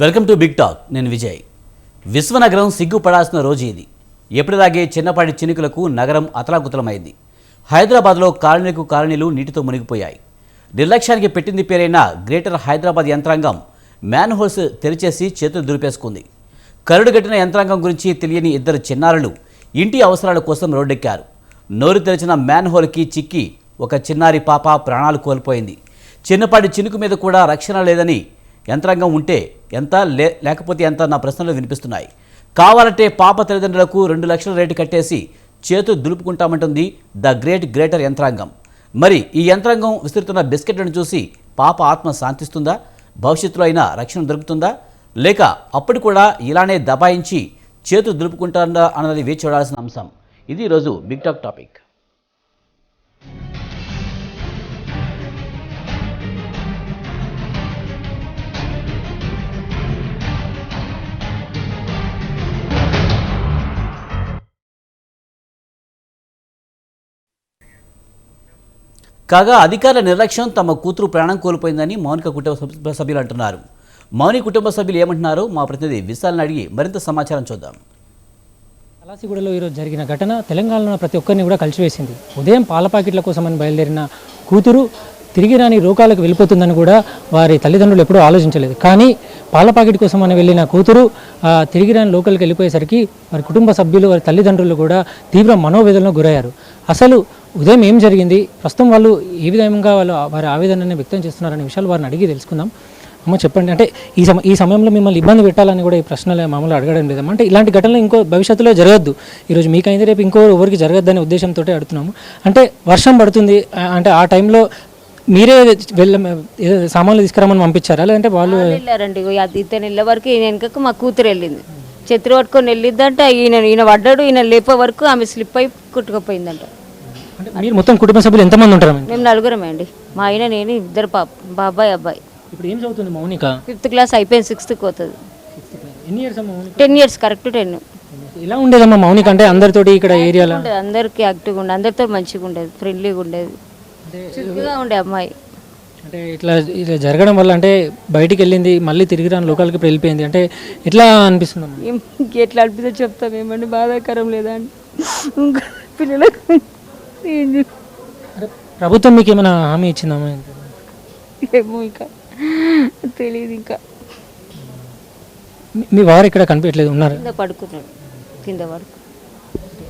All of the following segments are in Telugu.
Welcome to big talk. నేను విజయ్. విశ్వనగరం సిగ్గుపడాల్సిన రోజు ఇది. ఎప్పటిలాగే చిన్నపాటి చినుకులకు నగరం అతలాకుతలమైంది. హైదరాబాద్లో కాలనీలు నీటితో మునిగిపోయాయి. నిర్లక్ష్యానికి పెట్టింది పేరైన గ్రేటర్ హైదరాబాద్ యంత్రాంగం మ్యాన్ హోల్స్ తెరిచేసి చేతులు దులిపేసుకుంది. కరుడుగట్టిన యంత్రాంగం గురించి తెలియని ఇద్దరు చిన్నారులు ఇంటి అవసరాల కోసం రోడ్డెక్కారు. నోరు తెరిచిన మ్యాన్ హోల్కి చిక్కి ఒక చిన్నారి పాప ప్రాణాలు కోల్పోయింది. చిన్నపాటి చినుకు మీద కూడా రక్షణ లేదని యంత్రాంగం ఉంటే ఎంత లేకపోతే ఎంత నా ప్రశ్నలు వినిపిస్తున్నాయి. కావాలంటే పాప తల్లిదండ్రులకు 2 లక్షల రేటు కట్టేసి చేతులు దులుపుకుంటామంటుంది గ్రేటర్ యంత్రాంగం. మరి ఈ యంత్రాంగం విస్తున్న బిస్కెట్లను చూసి పాప ఆత్మ శాంతిస్తుందా? భవిష్యత్తులో అయినా రక్షణ దొరుకుతుందా? లేక అప్పుడు కూడా ఇలానే దబాయించి చేతులు దులుపుకుంటారా అన్నది వేచి చూడాల్సిన అంశం. ఇది ఈరోజు బిగ్ టాక్ టాపిక్. కాగా అధికారుల నిర్లక్ష్యం తమ కూతురు ప్రాణం కోల్పోయిందని మౌనిక కుటుంబ సభ్యులు అంటున్నారు. మౌని కుటుంబ సభ్యులు ఏమంటున్నారు? మా ప్రతినిధి విశాల్ని అడిగి మరింత సమాచారం చూద్దాం. కలాసిగూడలో ఈరోజు జరిగిన ఘటన తెలంగాణలో ప్రతి ఒక్కరిని కూడా కలిసివేసింది. ఉదయం పాల ప్యాకెట్ల కోసమని బయలుదేరిన కూతురు తిరిగి రాని లోకాలకు వెళ్ళిపోతుందని కూడా వారి తల్లిదండ్రులు ఎప్పుడూ ఆలోచించలేదు. కానీ పాల ప్యాకెట్ కోసం అని వెళ్ళిన కూతురు తిరిగి రాని లోకాలకు వెళ్ళిపోయేసరికి వారి కుటుంబ సభ్యులు వారి తల్లిదండ్రులు కూడా తీవ్ర మనోవేదనకు గురయ్యారు. అసలు ఉదయం ఏం జరిగింది, ప్రస్తుతం వాళ్ళు ఏ విధంగా వారి ఆవేదనని వ్యక్తం చేస్తున్నారనే విషయాలు వారిని అడిగి తెలుసుకుందాం. అమ్మ చెప్పండి, అంటే ఈ సమయంలో మిమ్మల్ని ఇబ్బంది పెట్టాలని కూడా ఈ ప్రశ్నలు మామూలుగా అడగడం లేదమ్మా. అంటే ఇలాంటి ఘటనలు ఇంకో భవిష్యత్తులో జరగద్దు, ఈరోజు మీకైంది రేపు ఇంకో ఎవరికి జరగద్దనే ఉద్దేశంతో అడుగుతున్నాము. అంటే వర్షం పడుతుంది, అంటే ఆ టైంలో మీరే సామాన్లు తీసుకురామని పంపించారా లేదంటే వాళ్ళు వెళ్ళారండి? ఇతను వెళ్ళే వరకు ఈయన వెనకకు మా కూతురు వెళ్ళింది, చెత్త పట్టుకొని వెళ్ళిద్దంట. ఈయన పడ్డాడు, ఈయన లేపే వరకు ఆమె స్లిప్ అయి కుట్టుకుపోయిందంట. అంటే మీరు మొత్తం కుటుంబ సభ్యులు ఎంతమంది ఉంటారు? మేము 4 అండి, మా ఆయన నేను, 2 బాబాయ్ అబ్బాయి. ఇప్పుడు ఏం చదువుతుంది మౌనిక? 5th క్లాస్ అయిపోయింది, 6th పోతుంది. ఎన్ని ఇయర్స్ అమ్మా? 10 years, కరెక్ట్ 10. ఎలా ఉండేదమ్మా మౌనిక? అంటే అందరితోటి ఇక్కడ ఏరియాలో అందరికి యాక్టివ్గా ఉండేది, అందరితో మంచిగా ఉండేది, ఫ్రెండ్లీగా ఉండేది, చురుకుగా ఉండే అమ్మాయి. అంటే ఇట్లా జరగడం వల్ల అంటే బయటికి వెళ్ళింది, మళ్ళీ తిరిగి రాని లోకాలకి వెళ్ళిపోయింది, అంటే ఎట్లా అనిపిస్తుంది? ఎట్లా అనిపిస్తుంది చెప్తాం, ఏమండి బాధాకరం లేదా అండి ఇంకా పిల్లలకు. ప్రభుత్వం మీకు ఏమైనా హామీ ఇచ్చిందమ్మా? ఏమో ఇంకా తెలియదు. ఇంకా మీ వారు ఇక్కడ కనిపించట్లేదు, ఉన్నారు? కింద పడుకున్నాడు, కింద పడుకు.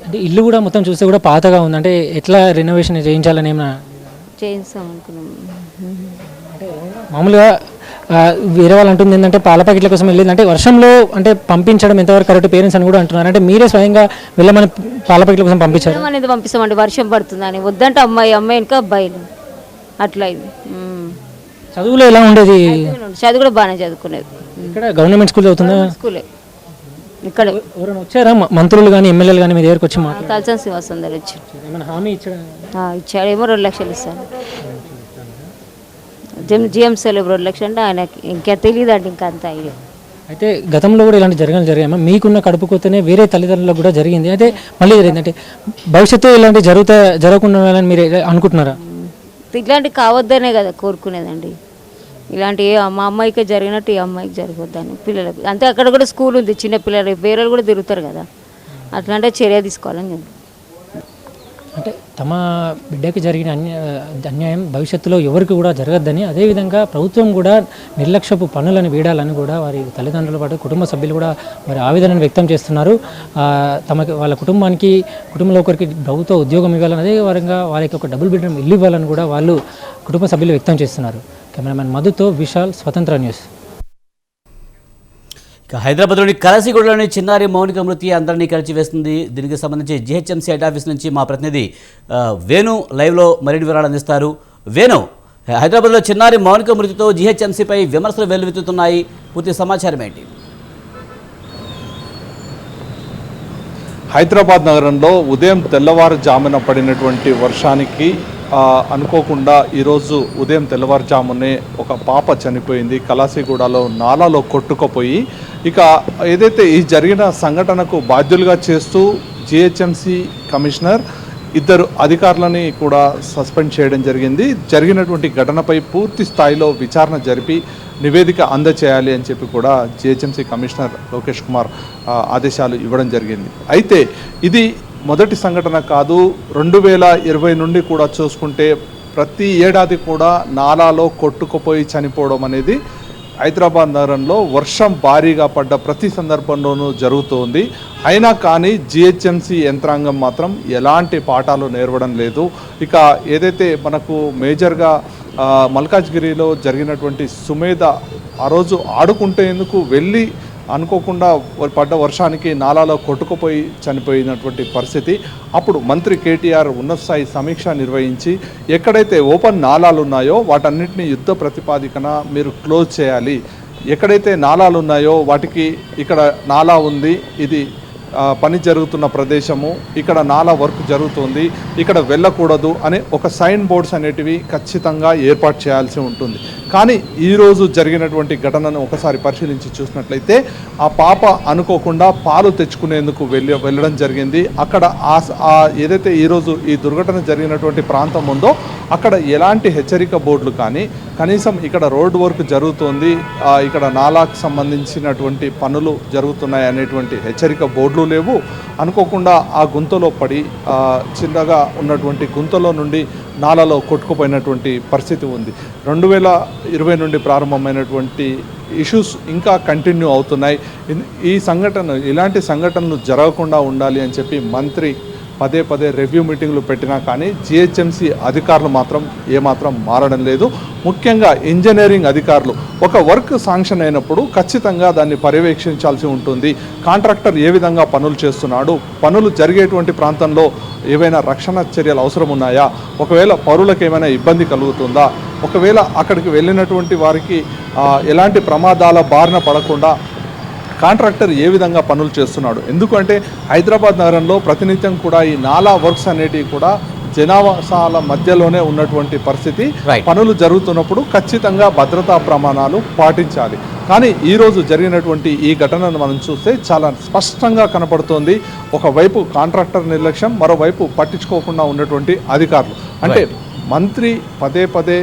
అంటే ఇల్లు కూడా మొత్తం చూస్తే కూడా పాతగా ఉంది, అంటే ఎట్లా రెనోవేషన్ చేయించాలని ఏమైనా చేయిస్తాం అనుకున్నాం. అంటే మామూలుగా వేరే వాళ్ళు అంటుంది ఏంటంటే పాల ప్యాకెట్ల కోసం వెళ్ళింది, అంటే వర్షంలో అంటే పంపించడం ఎంతవరకు కరెక్ట్ పేరెంట్స్ అని కూడా అంటున్నారు. అంటే మీరే స్వయంగా వెళ్ళమని పాల ప్యాకెట్ల కోసం పంపించారు అనేది పంపిస్తామండి, వర్షం పడుతుందని వద్దంటే అమ్మాయి ఇంకా అబ్బాయిలు అట్లా అయింది. చదువులో ఎలా ఉండేది? చదువు కూడా బాగానే చదువుకునేది. ఇక్కడ గవర్నమెంట్ స్కూల్ చదువుతుందా? స్కూలే. ఇక్కడ ఎవరైనా వచ్చారా మంత్రులు కానీ ఎమ్మెల్యేలు కానీ మీ దగ్గరకు వచ్చి మాట్లాడారు? తలసాని శ్రీనివాసందరు వచ్చి హామీ ఇచ్చాడు, ఏమో 2 లక్షలు ఇస్తాను. జిఎంసీలో 2 లక్షలు అంటే ఆయనకి ఇంకా తెలియదు అండి, ఇంకా అంత ఐడియా. అయితే గతంలో కూడా ఇలాంటి జరిగాయమ్మా, మీకున్న కడుపుకోతేనే వేరే తల్లిదండ్రులకు కూడా జరిగింది, అయితే మళ్ళీ జరిగింది. అంటే భవిష్యత్తు ఇలాంటి జరగకుండా మీరు అనుకుంటున్నారా? ఇట్లాంటివి కావద్దనే కదా కోరుకునేదండి. ఇలాంటి మా అమ్మాయికే జరిగినట్టు ఈ అమ్మాయికి జరగొద్దని పిల్లలకు. అంతే, అక్కడ కూడా స్కూల్ ఉంది, చిన్న పిల్లలు వేరే కూడా తిరుగుతారు కదా, అట్లాంటి చర్య తీసుకోవాలని చెప్పి. అంటే తమ బిడ్డకి జరిగిన అన్యాయం భవిష్యత్తులో ఎవరికి కూడా జరగద్దని, అదేవిధంగా ప్రభుత్వం కూడా నిర్లక్ష్యపు పనులను వీడాలని కూడా వారి తల్లిదండ్రుల పాటు కుటుంబ సభ్యులు కూడా వారి ఆవేదనను వ్యక్తం చేస్తున్నారు. వాళ్ళ కుటుంబంలో ఒకరికి ప్రభుత్వ ఉద్యోగం ఇవ్వాలని, అదే విధంగా వారికి ఒక డబుల్ బెడ్రూమ్ ఇల్లు ఇవ్వాలని కూడా వాళ్ళు కుటుంబ సభ్యులు వ్యక్తం చేస్తున్నారు. కెమెరామెన్ మధుతో విశాల్, స్వతంత్ర న్యూస్. ఇక హైదరాబాద్లోని కలాసిగూడలోని చిన్నారి మౌనిక మృతి అందరినీ కలిసివేస్తుంది. దీనికి సంబంధించి జిహెచ్ఎంసీ హెడ్ ఆఫీస్ నుంచి మా ప్రతినిధి వేణు లైవ్లో మరిన్ని వివరాలు అందిస్తారు. వేణు, హైదరాబాద్లో చిన్నారి మౌనిక మృతితో జిహెచ్ఎంసీపై విమర్శలు వెల్లువెత్తుతున్నాయి, పూర్తి సమాచారం ఏంటి? హైదరాబాద్ నగరంలో ఉదయం తెల్లవారుజామున పడినటువంటి వర్షానికి అనుకోకుండా ఈరోజు ఉదయం తెల్లవారుజామునే ఒక పాప చనిపోయింది. కలాసిగూడలో నాలాలో కొట్టుకుపోయి, ఇక ఏదైతే ఈ జరిగిన సంఘటనకు బాధ్యులుగా చేస్తూ జిహెచ్ఎంసీ కమిషనర్ ఇద్దరు అధికారులని కూడా సస్పెండ్ చేయడం జరిగింది. జరిగినటువంటి ఘటనపై పూర్తి స్థాయిలో విచారణ జరిపి నివేదిక అందచేయాలి అని చెప్పి కూడా జిహెచ్ఎంసీ కమిషనర్ లోకేష్ కుమార్ ఆదేశాలు ఇవ్వడం జరిగింది. అయితే ఇది మొదటి సంఘటన కాదు. 2020 నుండి కూడా చూసుకుంటే ప్రతి ఏడాది కూడా నాలాలో కొట్టుకుపోయి చనిపోవడం అనేది హైదరాబాద్ నగరంలో వర్షం భారీగా పడ్డ ప్రతి సందర్భంలోనూ జరుగుతోంది. అయినా కానీ జిహెచ్ఎంసీ యంత్రాంగం మాత్రం ఎలాంటి పాఠాలు నేర్వడం లేదు. ఇక ఏదైతే మనకు మేజర్గా మల్కాజ్గిరిలో జరిగినటువంటి సుమేధ ఆ రోజు ఆడుకుంటేందుకు వెళ్ళి అనుకోకుండా పడ్డ వర్షానికి నాలాలో కొట్టుకుపోయి చనిపోయినటువంటి పరిస్థితి. అప్పుడు మంత్రి కేటీఆర్ ఉన్నత స్థాయి సమీక్ష నిర్వహించి ఎక్కడైతే ఓపెన్ నాలాలు ఉన్నాయో వాటన్నిటిని యుద్ధ ప్రతిపాదికన మీరు క్లోజ్ చేయాలి, ఎక్కడైతే నాలాలు ఉన్నాయో వాటికి ఇక్కడ నాలా ఉంది, ఇది పని జరుగుతున్న ప్రదేశము, ఇక్కడ నాలా వర్క్ జరుగుతుంది, ఇక్కడ వెళ్ళకూడదు అనే ఒక సైన్ బోర్డ్స్ అనేటివి ఖచ్చితంగా ఏర్పాటు చేయాల్సి ఉంటుంది. కానీ ఈరోజు జరిగినటువంటి ఘటనను ఒకసారి పరిశీలించి చూసినట్లయితే ఆ పాప అనుకోకుండా పాలు తెచ్చుకునేందుకు వెళ్ళడం జరిగింది. అక్కడ ఏదైతే ఈరోజు ఈ దుర్ఘటన జరిగినటువంటి ప్రాంతం ఉందో అక్కడ ఎలాంటి హెచ్చరిక బోర్డులు కానీ, కనీసం ఇక్కడ రోడ్ వర్క్ జరుగుతోంది, ఇక్కడ నాలాకు సంబంధించినటువంటి పనులు జరుగుతున్నాయి అనేటువంటి హెచ్చరిక బోర్డులు లేవు. అనుకోకుండా ఆ గుంతలో పడి చిన్నగా ఉన్నటువంటి గుంతలో నుండి నాలలో కొట్టుకుపోయినటువంటి పరిస్థితి ఉంది. 2020 నుండి ప్రారంభమైనటువంటి ఇష్యూస్ ఇంకా కంటిన్యూ అవుతున్నాయి. ఇలాంటి సంఘటనలు జరగకుండా ఉండాలి అని చెప్పి మంత్రి పదే పదే రివ్యూ మీటింగ్లు పెట్టినా కానీ జిహెచ్ఎంసీ అధికారులు మాత్రం ఏమాత్రం మారడం లేదు. ముఖ్యంగా ఇంజనీరింగ్ అధికారులు ఒక వర్క్ శాంక్షన్ అయినప్పుడు ఖచ్చితంగా దాన్ని పర్యవేక్షించాల్సి ఉంటుంది. కాంట్రాక్టర్ ఏ విధంగా పనులు చేస్తున్నాడు, పనులు జరిగేటువంటి ప్రాంతంలో ఏవైనా రక్షణ చర్యలు అవసరం ఉన్నాయా, ఒకవేళ పౌరులకు ఏమైనా ఇబ్బంది కలుగుతుందా, ఒకవేళ అక్కడికి వెళ్ళినటువంటి వారికి ఎలాంటి ప్రమాదాల బారిన పడకుండా కాంట్రాక్టర్ ఏ విధంగా పనులు చేస్తున్నాడు. ఎందుకంటే హైదరాబాద్ నగరంలో ప్రతినిత్యం కూడా ఈ నాలా వర్క్స్ అనేటివి కూడా జనావాసాల మధ్యలోనే ఉన్నటువంటి పరిస్థితి. పనులు జరుగుతున్నప్పుడు ఖచ్చితంగా భద్రతా ప్రమాణాలు పాటించాలి. కానీ ఈరోజు జరిగినటువంటి ఈ ఘటనను మనం చూస్తే చాలా స్పష్టంగా కనపడుతోంది. ఒకవైపు కాంట్రాక్టర్ నిర్లక్ష్యం, మరోవైపు పట్టించుకోకుండా ఉన్నటువంటి అధికారులు. అంటే మంత్రి పదే పదే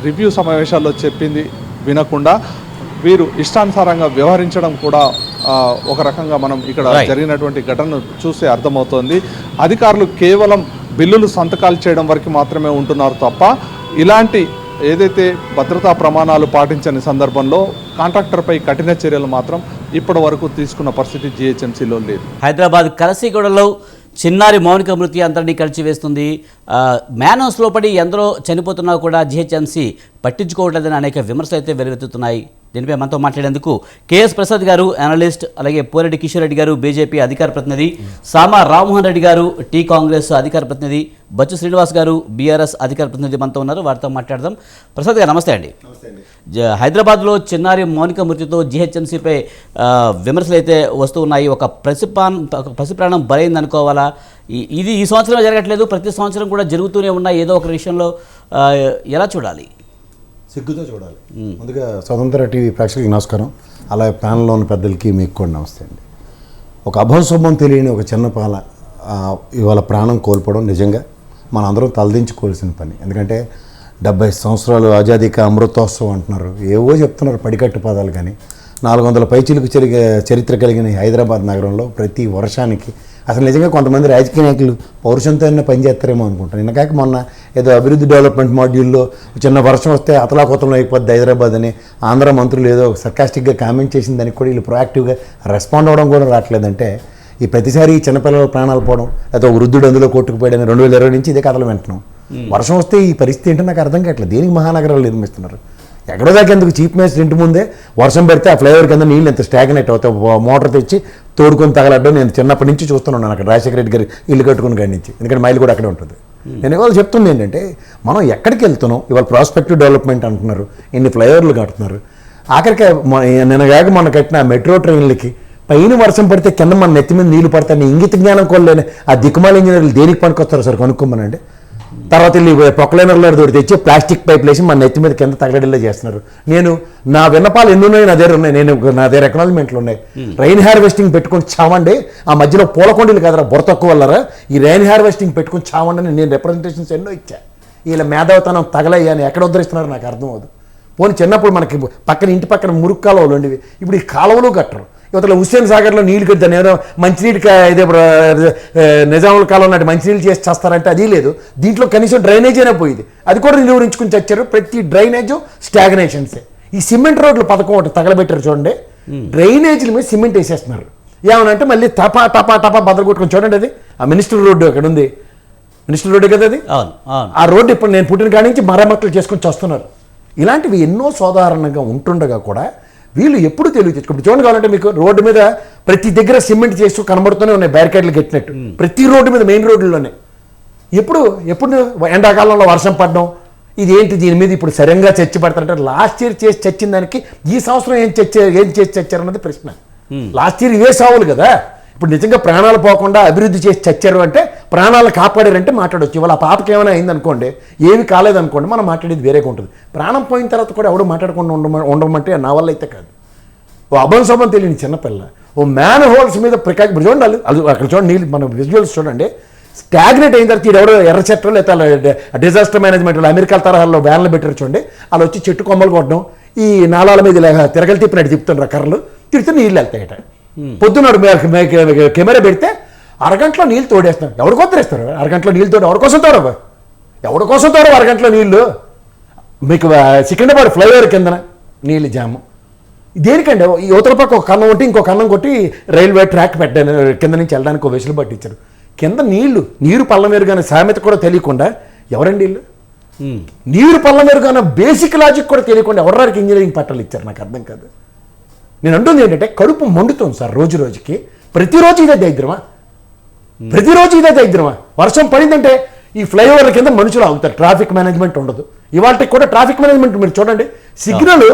రివ్యూ సమావేశాల్లో చెప్పింది వినకుండా వీరు ఇష్టానుసారంగా వ్యవహరించడం కూడా ఒక రకంగా మనం ఇక్కడ జరిగినటువంటి ఘటనను చూస్తే అర్థమవుతోంది. అధికారులు కేవలం బిల్లులు సంతకాలు చేయడం వరకు మాత్రమే ఉంటున్నారు తప్ప ఇలాంటి ఏదైతే భద్రతా ప్రమాణాలు పాటించని సందర్భంలో కాంట్రాక్టర్పై కఠిన చర్యలు మాత్రం ఇప్పటి వరకు తీసుకున్న పరిస్థితి జిహెచ్ఎంసీలో లేదు. హైదరాబాద్ కలసిగూడలో చిన్నారి మౌనిక మృతి అందరినీ కలిచివేస్తుంది. మ్యాన్హౌస్లో పడి ఎందరో చనిపోతున్నా కూడా జిహెచ్ఎంసీ పట్టించుకోవట్లేదని అనేక విమర్శలు అయితే వెలువెత్తుతున్నాయి. దీనిపై మనతో మాట్లాడేందుకు కేఎస్ ప్రసాద్ గారు అనలిస్ట్, అలాగే పోరెడ్డి కిషోర్ రెడ్డి గారు బీజేపీ అధికార ప్రతినిధి, సామా రామ్మోహన్ రెడ్డి గారు టీ కాంగ్రెస్ అధికార ప్రతినిధి, బచ్చు శ్రీనివాస్ గారు బీఆర్ఎస్ అధికార ప్రతినిధి మనతో ఉన్నారు. వారితో మాట్లాడదాం. ప్రసాద్ గారు నమస్తే అండి. హైదరాబాద్లో చిన్నారి మౌనిక మృతితో జిహెచ్ఎంసీపై విమర్శలు అయితే వస్తూ ఉన్నాయి. ఒక పసిప్రాణం బలైంది అనుకోవాలా? ఇది ఈ సంవత్సరమే జరగట్లేదు, ప్రతి సంవత్సరం కూడా జరుగుతూనే ఉన్నాయి ఏదో ఒక విషయంలో. ఎలా చూడాలి? సిగ్గుతో చూడాలి. ముందుగా స్వతంత్ర టీవీ ప్రేక్షకులకి నమస్కారం, అలాగే ప్యానల్లో ఉన్న పెద్దలకి మీకు కూడా నమస్తే అండి. ఒక అభంశుభం తెలియని ఒక చిన్న పాల ఇవాళ ప్రాణం కోల్పోవడం నిజంగా మన అందరం తలదించుకోవాల్సిన పని. ఎందుకంటే 70 సంవత్సరాలు ఆజాదీ కా అమృతోత్సవం అంటున్నారు, ఏవో చెప్తున్నారు పడికట్టు పదాలు. కానీ 400 పైచిలకు చరిత్ర కలిగిన హైదరాబాద్ నగరంలో ప్రతి వర్షానికి అసలు నిజంగా కొంతమంది రాజకీయ నాయకులు పౌరుషంతో పనిచేస్తారేమో అనుకుంటాను. నిన్నకాక మొన్న ఏదో అభివృద్ధి డెవలప్మెంట్ మాడ్యూల్లో చిన్న వర్షం వస్తే అతలాకుతలం అయిపోద్ది హైదరాబాద్ అని ఆంధ్ర మంత్రులు ఏదో సర్కాస్టిక్గా కామెంట్ చేసిన దానికి కూడా వీళ్ళు ప్రొయాక్టివ్గా రెస్పాండ్ అవ్వడం కూడా రావట్లేదంటే ఈ ప్రతిసారి చిన్నపిల్లల ప్రాణాలు పోవడం, లేదా వృద్ధుడు అందులో కొట్టుకుపోయాడని 2020 నుంచి ఇదే కథలు వింటున్నాం. వర్షం వస్తే ఈ పరిస్థితి ఏంటో నాకు అర్థం కావట్లేదు. దేనికి మహానగరాలు నిర్మిస్తున్నారు? ఎక్కడో దాకా ఎందుకు? చీఫ్ మినిస్టర్ ఇంటి ముందే వర్షం పెడితే ఆ ఫ్లైఓవర్ కింద నీళ్ళు ఎంత స్టాగ్నేట్ అవుతాయి, మోటార్ తెచ్చి తోడుకొని తగలడ్డం నేను చిన్నప్పటి నుంచి చూస్తున్నాను అక్కడ రాజశేఖర రెడ్డి గారి ఇల్లు కట్టుకుని కాడి నుంచి. ఎందుకంటే మైలు కూడా అక్కడే ఉంటుంది. నేను ఇవాళ చెప్తుంది ఏంటంటే మనం ఎక్కడికి వెళ్తున్నాం? ఇవాళ ప్రాస్పెక్టివ్ డెవలప్మెంట్ అంటున్నారు, ఇన్ని ఫ్లైఓవర్లు కడుతున్నారు. ఆఖరికి నేను కాక మొన్న కట్టిన మెట్రో ట్రైన్లకి పైన వర్షం పడితే కింద మన నెత్తి మీద నీళ్లు పడతాయి. ఇంగిత జ్ఞానం కొనలేని ఆ దిక్కుమాల ఇంజనీర్లు దేనికి పనికొస్తారు సార్ కనుక్కోమనండి. తర్వాత వెళ్ళి పొక్కలైనర్లో తోటి తెచ్చి ప్లాస్టిక్ పైపులు వేసి మన నెత్తి మీద కింద తగలడిల్లా చేస్తున్నారు. నేను నా విన్నపాలు ఎన్ని ఉన్నాయి నా దగ్గర ఉన్నాయి, నా దగ్గర ఎకనాలమెంట్లు ఉన్నాయి. రైన్ హార్వెస్టింగ్ పెట్టుకొని చావండి, ఆ మధ్యలో పూలకొండలు కదరా బుర్ర తక్కువ వల్లరా, ఈ రైన్ హార్వెస్టింగ్ పెట్టుకొని చావండి అని నేను రిప్రజెంటేషన్స్ ఎన్నో ఇచ్చా. వీళ్ళ మేధావితనం తగలయ్యా అని ఎక్కడ ఉద్ధరిస్తున్నారో నాకు అర్థం అవుతుంది. పోనీ చిన్నప్పుడు మనకి పక్కన ఇంటి పక్కన మురుగు కాలువలు ఉండేవి, ఇప్పుడు ఈ కాలువలు కట్టరు. ఇవతల హుస్సేన్ సాగర్లో నీళ్ళు కట్టాను, నేను మంచినీటికి ఇదే నిజాముల కాలం నాటి మంచినీళ్ళు చేసి చేస్తారంటే అది లేదు. దీంట్లో కనీసం డ్రైనేజ్ అయినా పోయింది, అది కూడా నిలువరించుకుని చచ్చారు. ప్రతి డ్రైనేజ్ స్టాగ్నేషన్సే. ఈ సిమెంట్ రోడ్లు పథకం ఒకటి తగలబెట్టారు చూడండి, డ్రైనేజీల మీద సిమెంట్ వేసేస్తున్నారు. ఏమనంటే మళ్ళీ టపా టపా టపా బద్దలు కొట్టుకొని చూడండి. అది ఆ మినిస్టర్ రోడ్డు అక్కడ ఉంది, మినిస్టర్ రోడ్డు కదా అది. ఆ రోడ్డు ఇప్పుడు నేను పుట్టిన కాడి నుంచి మరమ్మతులు చేసుకొని చేస్తున్నారు. ఇలాంటివి ఎన్నో సాధారణంగా ఉంటుండగా కూడా వీళ్ళు ఎప్పుడు తెలివి తెచ్చుకుంటారు. చూడండి, కావాలంటే మీకు రోడ్డు మీద ప్రతి దగ్గర సిమెంట్ చేస్తూ కనబడుతూనే ఉన్నాయి, బ్యారికేడ్లు కట్టినట్టు ప్రతి రోడ్డు మీద, మెయిన్ రోడ్డులోనే. ఎప్పుడు ఎండాకాలంలో వర్షం పడడం, ఇది ఏంటి దీని మీద ఇప్పుడు సరిగ్గా చర్చ పడతారంటే లాస్ట్ ఇయర్ చేసి చచ్చిన దానికి ఈ సంవత్సరం ఏం చేసి చచ్చారన్నది ప్రశ్న. లాస్ట్ ఇయర్ ఇవే సావులు కదా, ఇప్పుడు నిజంగా ప్రాణాలు పోకుండా అభివృద్ధి చేసి చచ్చారు అంటే, ప్రాణాలు కాపాడారంటే మాట్లాడవచ్చు. ఇవాళ ఆ పాపకి ఏమైనా అయిందనుకోండి, ఏమి కాలేదనుకోండి, మనం మాట్లాడేది వేరేగా ఉంటుంది. ప్రాణం పోయిన తర్వాత కూడా ఎవడు మాట్లాడకుండా ఉండమంటే నా వల్ల అయితే కాదు. ఓ అభంశోభం తెలియని చిన్నపిల్ల ఓ మ్యాన్ హోల్స్ మీద ఇప్పుడు చూడండి, అక్కడ చూడండి నీళ్ళు, మన విజువల్స్ చూడండి, స్టాగ్నేట్ అయిన తర్వాత ఎవరో ఎర్ర చెట్లు లేదా డిజాస్టర్ మేనేజ్మెంట్ అమెరికా తరహాలో వ్యాన్లు పెట్టారు చూడండి, అలా వచ్చి చెట్టు కొమ్మలు కొట్టడం, ఈ నాళాల మీద ఇలా తిరగలు తిప్పినట్టు తిప్పుతుండ్రు కర్రలు, తిడితే నీళ్ళు వెళ్తాయట. పొద్దున్నాడు కెమెరా పెడితే అరగంటలో నీళ్ళు తోడేస్తున్నారు. ఎవరి కోసం తెస్తారు అరగంటలో నీళ్ళు తోడు? ఎవరి కోసం తోడవు అరగంటలో నీళ్ళు? మీకు సికింద్రాబాద్ ఫ్లైఓవర్ కిందన నీళ్ళు జాము దేనికండి? ఈ యువతల పక్క ఒక కన్నం కొట్టి ఇంకో కన్నం కొట్టి రైల్వే ట్రాక్ పెట్టాను, కింద నుంచి వెళ్ళడానికి ఒక వెసులు పట్టించారు. కింద నీరు పళ్ళ మెరుగానే సామెత కూడా తెలియకుండా ఎవరండి వీళ్ళు? నీరు పళ్ళ మెరుగానే బేసిక్ లాజిక్ కూడా తెలియకుండా ఎవరికి ఇంజనీరింగ్ పట్టాలు ఇచ్చారు? నాకు అర్థం కాదు. నేను అంటుంది ఏంటంటే కడుపు మండుతుంది సార్ రోజు రోజుకి. ప్రతిరోజు ఇదే దరిద్రమా? వర్షం పడిందంటే ఈ ఫ్లైఓవర్ల కింద మనుషులు ఆగుతారు, ట్రాఫిక్ మేనేజ్మెంట్ ఉండదు. ఇవాళకి కూడా ట్రాఫిక్ మేనేజ్మెంట్ మీరు చూడండి, సిగ్నల్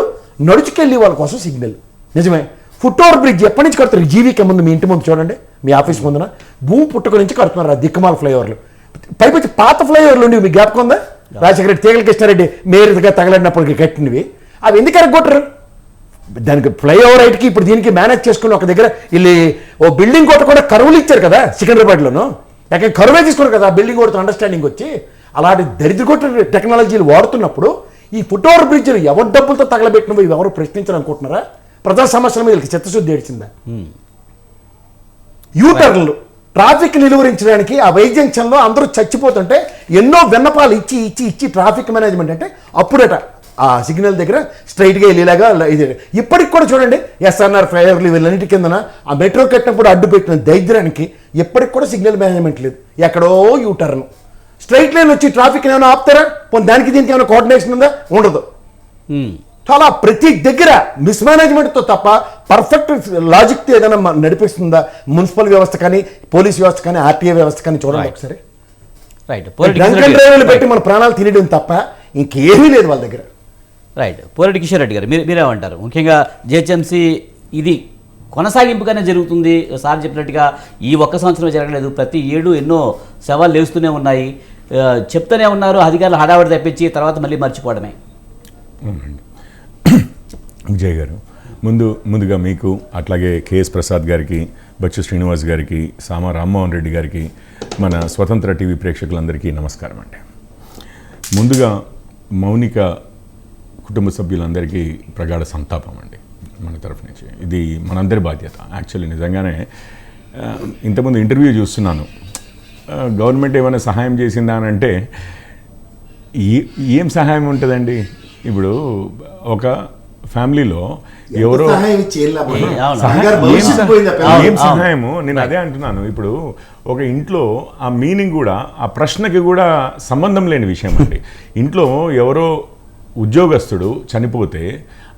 నడుచుకెళ్ళి వాళ్ళ కోసం సిగ్నల్. నిజమే, ఫుట్ ఓవర్ బ్రిడ్జ్ ఎప్పటి నుంచి కడుతున్నారు? జీవికి ముందు మీ ఇంటి ముందు చూడండి, మీ ఆఫీస్ ముందున భూమి పుట్టుక నుంచి కడుతున్నారు ఆ దిక్కుమాల ఫ్లైఓవర్లు. పైపచ్చి పాత ఫ్లైఓవర్లు ఉండేవి, మీకు జ్ఞాపకం ఉందా? రాజశేఖర రెడ్డి, తీగల కృష్ణారెడ్డి మేరుగా తగలడినప్పటికి కట్టినవి. అవి ఎందుకు ఎరగొట్టరు? దానికి ఫ్లైఓవర్ రైట్కి ఇప్పుడు దీనికి మేనేజ్ చేసుకుని ఒక దగ్గర వెళ్ళి ఓ బిల్డింగ్ కోట కూడా కరువులు ఇచ్చారు కదా సికింద్రాబాద్లోను. ఎక్కడ కరువే తీసుకున్నారు కదా బిల్డింగ్ కోటతో అండర్స్టాండింగ్ వచ్చి. అలాంటి దరిద్ర కొట్టిన టెక్నాలజీలు వాడుతున్నప్పుడు ఈ ఫుట్ ఓవర్ బ్రిడ్జ్లు ఎవరి డబ్బులతో తగలబెట్టినవి ఎవరు ప్రశ్నించాలనుకుంటున్నారా? ప్రజా సమస్యల మీద వీళ్ళకి చిత్తశుద్ధి ఏడ్చిందా? యూటర్న్లు ట్రాఫిక్ నిలువరించడానికి ఆ వై జంక్షన్లో అందరూ చచ్చిపోతుంటే ఎన్నో విన్నపాలు ఇచ్చి ట్రాఫిక్ మేనేజ్మెంట్ అంటే అప్పుడట ఆ సిగ్నల్ దగ్గర స్ట్రైట్గా వెళ్ళేలాగా ఇది. ఇప్పటికి కూడా చూడండి ఎస్ఆర్ఆర్ ఫ్లైఓవర్లు వీళ్ళన్నిటి కిందన ఆ మెట్రో కట్టినప్పుడు అడ్డు పెట్టిన దరిద్రానికి ఇప్పటికి కూడా సిగ్నల్ మేనేజ్మెంట్ లేదు. ఎక్కడో యూటర్న్ స్ట్రైట్ లైన్ వచ్చి ట్రాఫిక్ ఏమైనా ఆపుతారా? దానికి దీనికి ఏమైనా కోఆర్డినేషన్ ఉందా? ఉండదు. చాలా ప్రతి దగ్గర మిస్మేనేజ్మెంట్తో తప్ప పర్ఫెక్ట్ లాజిక్తో ఏదైనా నడిపిస్తుందా మున్సిపల్ వ్యవస్థ కానీ, పోలీస్ వ్యవస్థ కానీ, ఆర్టీఏ వ్యవస్థ కానీ చూడండి ఒకసారి. డ్రంక్ డ్రైవర్లు పెట్టి మన ప్రాణాలు తినడం తప్ప ఇంకేమీ లేదు వాళ్ళ దగ్గర. రైట్. పోరెడ్డి కిషోర్ రెడ్డి గారు, మీరేమంటారు? ముఖ్యంగా జిహెచ్ఎంసీ ఇది కొనసాగింపుగానే జరుగుతుంది. సార్ చెప్పినట్టుగా ఈ ఒక్క సంవత్సరం జరగలేదు, ప్రతి ఏడు ఎన్నో సవాళ్ళు లేస్తూనే ఉన్నాయి, చెప్తూనే ఉన్నారు. అధికారులు హడావిడి తప్పించి తర్వాత మళ్ళీ మర్చిపోవడమే. అవునండి. విజయ్ గారు, ముందుగా మీకు, అట్లాగే కేఎస్ ప్రసాద్ గారికి, బచ్చు శ్రీనివాస్ గారికి, సామా రామ్మోహన్ రెడ్డి గారికి, మన స్వతంత్ర టీవీ ప్రేక్షకులందరికీ నమస్కారం అండి. ముందుగా మౌనిక కుటుంబ సభ్యులందరికీ ప్రగాఢ సంతాపం అండి మన తరఫు నుంచి. ఇది మనందరి బాధ్యత. యాక్చువల్లీ నిజంగానే ఇంతకుముందు ఇంటర్వ్యూ చూస్తున్నాను, గవర్నమెంట్ ఏమైనా సహాయం చేసిందా అని అంటే ఏం సహాయం ఉంటుందండి? ఇప్పుడు ఒక ఫ్యామిలీలో ఎవరో ఏం సహాయము, నేను అదే అంటున్నాను. ఇప్పుడు ఒక ఇంట్లో ఆ మీనింగ్ కూడా, ఆ ప్రశ్నకి కూడా సంబంధం లేని విషయం అండి. ఇంట్లో ఎవరో ఉద్యోగస్తుడు చనిపోతే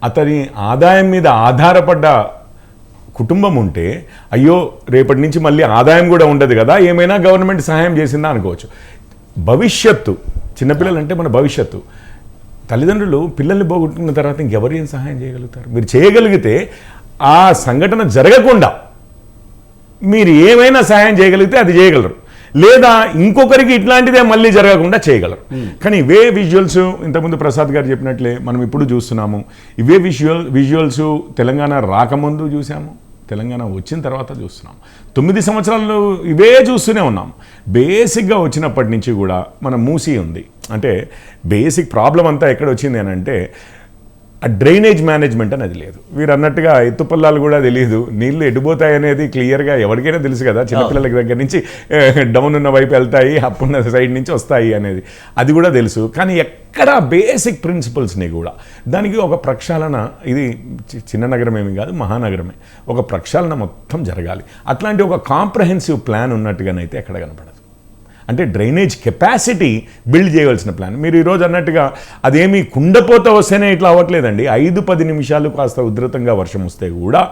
అతని ఆదాయం మీద ఆధారపడ్డ కుటుంబం ఉంటే, అయ్యో రేపటి నుంచి మళ్ళీ ఆదాయం కూడా ఉండదు కదా, ఏమైనా గవర్నమెంట్ సహాయం చేసిందా అనుకోవచ్చు. భవిష్యత్తు, చిన్నపిల్లలు అంటే మన భవిష్యత్తు. తల్లిదండ్రులు పిల్లల్ని పోగొట్టుకున్న తర్వాత ఇంకెవరు ఏం సహాయం చేయగలుగుతారు? మీరు చేయగలిగితే ఆ సంఘటన జరగకుండా మీరు ఏమైనా సహాయం చేయగలిగితే అది చేయగలరు, లేదా ఇంకొకరికి ఇట్లాంటిదే మళ్ళీ జరగకుండా చేయగలరు. కానీ ఇవే విజువల్స్ ఇంతకుముందు ప్రసాద్ గారు చెప్పినట్లే మనం ఇప్పుడు చూస్తున్నాము. ఇవే విజువల్స్ తెలంగాణ రాకముందు చూసాము, తెలంగాణ వచ్చిన తర్వాత చూస్తున్నాం. 9 సంవత్సరాలు ఇవే చూస్తూనే ఉన్నాం. బేసిక్గా వచ్చినప్పటి నుంచి కూడా మన మూసి ఉంది. అంటే బేసిక్ ప్రాబ్లం అంతా ఎక్కడ వచ్చింది అని అంటే, ఆ డ్రైనేజ్ మేనేజ్మెంట్ అనేది లేదు. వీరు అన్నట్టుగా ఎత్తుపల్లాలు కూడా తెలియదు, నీళ్లు ఎడిపోతాయి అనేది క్లియర్గా ఎవరికైనా తెలుసు కదా, చిన్నపిల్లల దగ్గర నుంచి డౌన్ ఉన్న వైపు వెళ్తాయి, అప్పున్న సైడ్ నుంచి వస్తాయి అనేది అది కూడా తెలుసు. కానీ ఎక్కడ బేసిక్ ప్రిన్సిపల్స్ని కూడా దానికి ఒక ప్రక్షాళన, ఇది చిన్న నగరం ఏమి కాదు, మహానగరమే, ఒక ప్రక్షాళన మొత్తం జరగాలి. అట్లాంటి ఒక కాంప్రహెన్సివ్ ప్లాన్ ఉన్నట్టుగానైతే ఎక్కడ కనపడదు. అంటే డ్రైనేజ్ కెపాసిటీ బిల్డ్ చేయవలసిన ప్లాన్. మీరు ఈరోజు అన్నట్టుగా అదేమి కుండపోత వస్తేనే ఇట్లా అవ్వట్లేదండి. 5-10 నిమిషాలు కాస్త ఉధృతంగా వర్షం వస్తే కూడా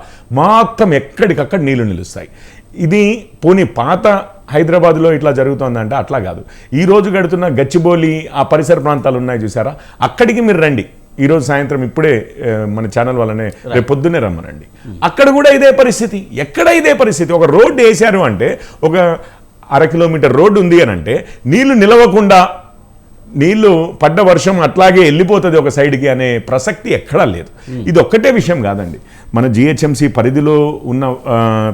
మొత్తం ఎక్కడికక్కడ నీళ్లు నిలుస్తాయి. ఇది పోనీ పాత హైదరాబాద్లో ఇట్లా జరుగుతుందంటే అట్లా కాదు. ఈరోజు గడుతున్న గచ్చిబౌలి ఆ పరిసర ప్రాంతాలు ఉన్నాయి చూసారా, అక్కడికి మీరు రండి. ఈరోజు సాయంత్రం ఇప్పుడే మన ఛానల్ వల్లనే రేపు పొద్దున్నే రమ్మనండి. అక్కడ కూడా ఇదే పరిస్థితి, ఎక్కడ ఇదే పరిస్థితి. ఒక రోడ్డు వేశారు అంటే, ఒక 1/2 కిలోమీటర్ రోడ్డు ఉంది అని అంటే నీళ్లు నిలవకుండా, నీళ్లు పడ్డ వర్షం అట్లాగే వెళ్ళిపోతుంది ఒక సైడ్కి అనే ప్రసక్తి ఎక్కడా లేదు. ఇది ఒక్కటే విషయం కాదండి, మన జిహెచ్ఎంసీ పరిధిలో ఉన్న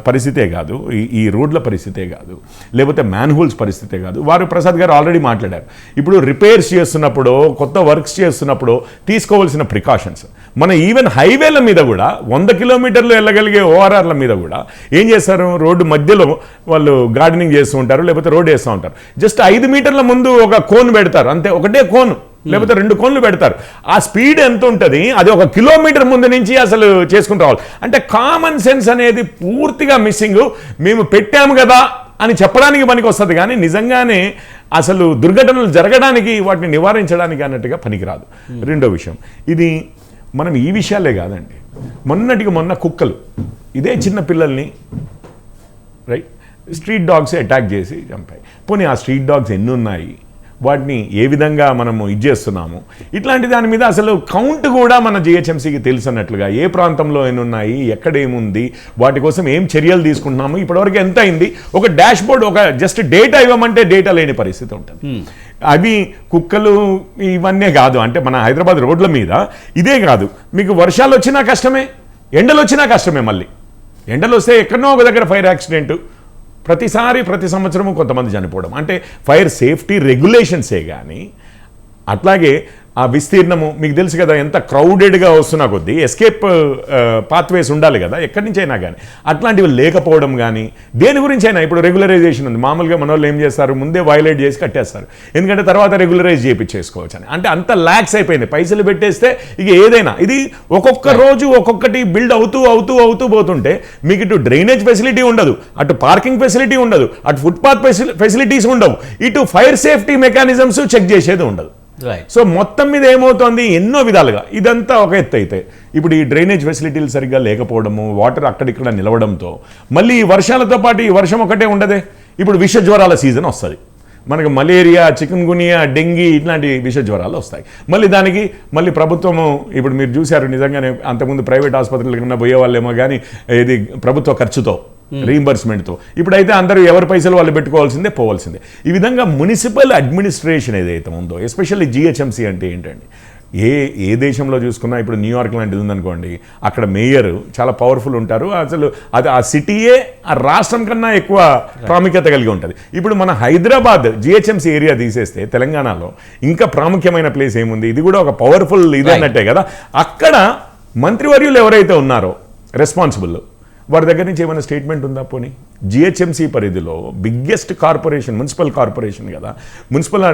పరిస్థితే కాదు, ఈ రోడ్ల పరిస్థితే కాదు, లేకపోతే మ్యాన్హోల్స్ పరిస్థితే కాదు. వారు ప్రసాద్ గారు ఆల్రెడీ మాట్లాడారు. ఇప్పుడు రిపేర్స్ చేస్తున్నప్పుడు, కొత్త వర్క్స్ చేస్తున్నప్పుడు తీసుకోవాల్సిన ప్రికాషన్స్, మన ఈవెన్ హైవేల మీద కూడా 100 కిలోమీటర్లు వెళ్ళగలిగే ఓఆర్ఆర్ల మీద కూడా ఏం చేస్తారు, రోడ్డు మధ్యలో వాళ్ళు గార్డెనింగ్ చేస్తూ ఉంటారు, లేకపోతే రోడ్ వేస్తూ ఉంటారు. జస్ట్ 5 మీటర్ల ముందు ఒక కోన్ పెడతారు అంతే, ఒకటే కోన్ లేకపోతే 2 కోన్లు పెడతారు. ఆ స్పీడ్ ఎంత ఉంటుంది, అది 1 కిలోమీటర్ ముందు నుంచి అసలు చేసుకుని రావాలి. అంటే కామన్ సెన్స్ అనేది పూర్తిగా మిస్సింగ్. మేము పెట్టాము కదా అని చెప్పడానికి పనికి వస్తుంది, కానీ నిజంగానే అసలు దుర్ఘటనలు జరగడానికి, వాటిని నివారించడానికి అన్నట్టుగా పనికిరాదు. రెండో విషయం, ఇది మనం ఈ విషయాలే కాదండి, మొన్నటికి మొన్న కుక్కలు ఇదే చిన్న పిల్లల్ని రైట్ స్ట్రీట్ డాగ్స్ అటాక్ చేసి చంపాయి. పోనీ ఆ స్ట్రీట్ డాగ్స్ ఎన్ని ఉన్నాయి, వాటిని ఏ విధంగా మనము చేస్తున్నాము, ఇట్లాంటి దాని మీద అసలు కౌంట్ కూడా మన జిహెచ్ఎంసీకి తెలుసన్నట్లుగా, ఏ ప్రాంతంలో ఎన్ని ఉన్నాయి, ఎక్కడ ఏముంది, వాటి కోసం ఏం చర్యలు తీసుకుంటున్నాము, ఇప్పటివరకు ఎంత అయింది, ఒక డాష్ బోర్డ్, ఒక జస్ట్ డేటా ఇవ్వమంటే డేటా లేని పరిస్థితి ఉంటుంది. అవి కుక్కలు ఇవన్నీ కాదు, అంటే మన హైదరాబాద్ రోడ్ల మీద ఇదే కాదు, మీకు వర్షాలు వచ్చినా కష్టమే, ఎండలు వచ్చినా కష్టమే. మళ్ళీ ఎండలు వస్తే ఎక్కడనో ఒక దగ్గర ఫైర్ యాక్సిడెంట్, ప్రతి సంవత్సరము కొంతమంది చనిపోవడం. అంటే ఫైర్ సేఫ్టీ రెగ్యులేషన్సే కానీ, అట్లాగే ఆ విస్తీర్ణము మీకు తెలుసు కదా, ఎంత క్రౌడెడ్గా వస్తున్నా కొద్దీ ఎస్కేప్ పాత్వేస్ ఉండాలి కదా ఎక్కడి నుంచి అయినా కానీ, అట్లాంటివి లేకపోవడం కానీ, దేని గురించి అయినా. ఇప్పుడు రెగ్యులరైజేషన్ ఉంది, మామూలుగా మన వాళ్ళు ఏం చేస్తారు, ముందే వైలేట్ చేసి కట్టేస్తారు, ఎందుకంటే తర్వాత రెగ్యులరైజ్ చేయించేసుకోవచ్చు అని. అంటే అంత ల్యాక్స్ అయిపోయింది, పైసలు పెట్టేస్తే ఇక ఏదైనా. ఇది ఒక్కొక్క రోజు ఒక్కొక్కటి బిల్డ్ అవుతూ పోతుంటే మీకు ఇటు డ్రైనేజ్ ఫెసిలిటీ ఉండదు, అటు పార్కింగ్ ఫెసిలిటీ ఉండదు, అటు ఫుట్పాత్ ఫెసిలిటీస్ ఉండవు, ఇటు ఫైర్ సేఫ్టీ మెకానిజమ్స్ చెక్ చేసేది ఉండదు. సో మొత్తం మీద ఏమవుతోంది, ఎన్నో విధాలుగా ఇదంతా ఒక ఎత్తు అయితే, ఇప్పుడు ఈ డ్రైనేజ్ ఫెసిలిటీలు సరిగ్గా లేకపోవడము, వాటర్ అక్కడిక్కడ నిలవడంతో మళ్ళీ ఈ వర్షాలతో పాటు ఈ వర్షం ఒకటే ఉండదే, ఇప్పుడు విష జ్వరాల సీజన్ వస్తుంది మనకు, మలేరియా, చికెన్ గునియా, డెంగీ ఇట్లాంటి విష జ్వరాలు వస్తాయి. మళ్ళీ ప్రభుత్వము, ఇప్పుడు మీరు చూశారు నిజంగానే, అంతకుముందు ప్రైవేట్ ఆసుపత్రుల కన్నా పోయే వాళ్ళేమో కానీ ఇది ప్రభుత్వ ఖర్చుతో రీయింబర్స్మెంట్తో, ఇప్పుడైతే అందరూ ఎవరి పైసలు వాళ్ళు పెట్టుకోవాల్సిందే, పోవాల్సిందే. ఈ విధంగా మున్సిపల్ అడ్మినిస్ట్రేషన్ ఏదైతే ఉందో, ఎస్పెషల్లీ జిహెచ్ఎంసీ అంటే ఏంటండి, ఏ దేశంలో చూసుకున్నా, ఇప్పుడు న్యూయార్క్ లాంటిది ఉందనుకోండి, అక్కడ మేయర్ చాలా పవర్ఫుల్ ఉంటారు, అసలు అది ఆ సిటీయే ఆ రాష్ట్రం కన్నా ఎక్కువ ప్రాముఖ్యత కలిగి ఉంటుంది. ఇప్పుడు మన హైదరాబాద్ జిహెచ్ఎంసీ ఏరియా తీసేస్తే తెలంగాణలో ఇంకా ప్రాముఖ్యమైన ప్లేస్ ఏముంది, ఇది కూడా ఒక పవర్ఫుల్ ఇది అన్నట్టే కదా. అక్కడ మంత్రివర్యులు ఎవరైతే ఉన్నారో రెస్పాన్సిబుల్, వారి దగ్గర నుంచి ఏమైనా స్టేట్మెంట్ ఉందా? పోనీ జిహెచ్ఎంసీ పరిధిలో బిగ్గెస్ట్ కార్పొరేషన్, మున్సిపల్ కార్పొరేషన్ కదా, మున్సిపల్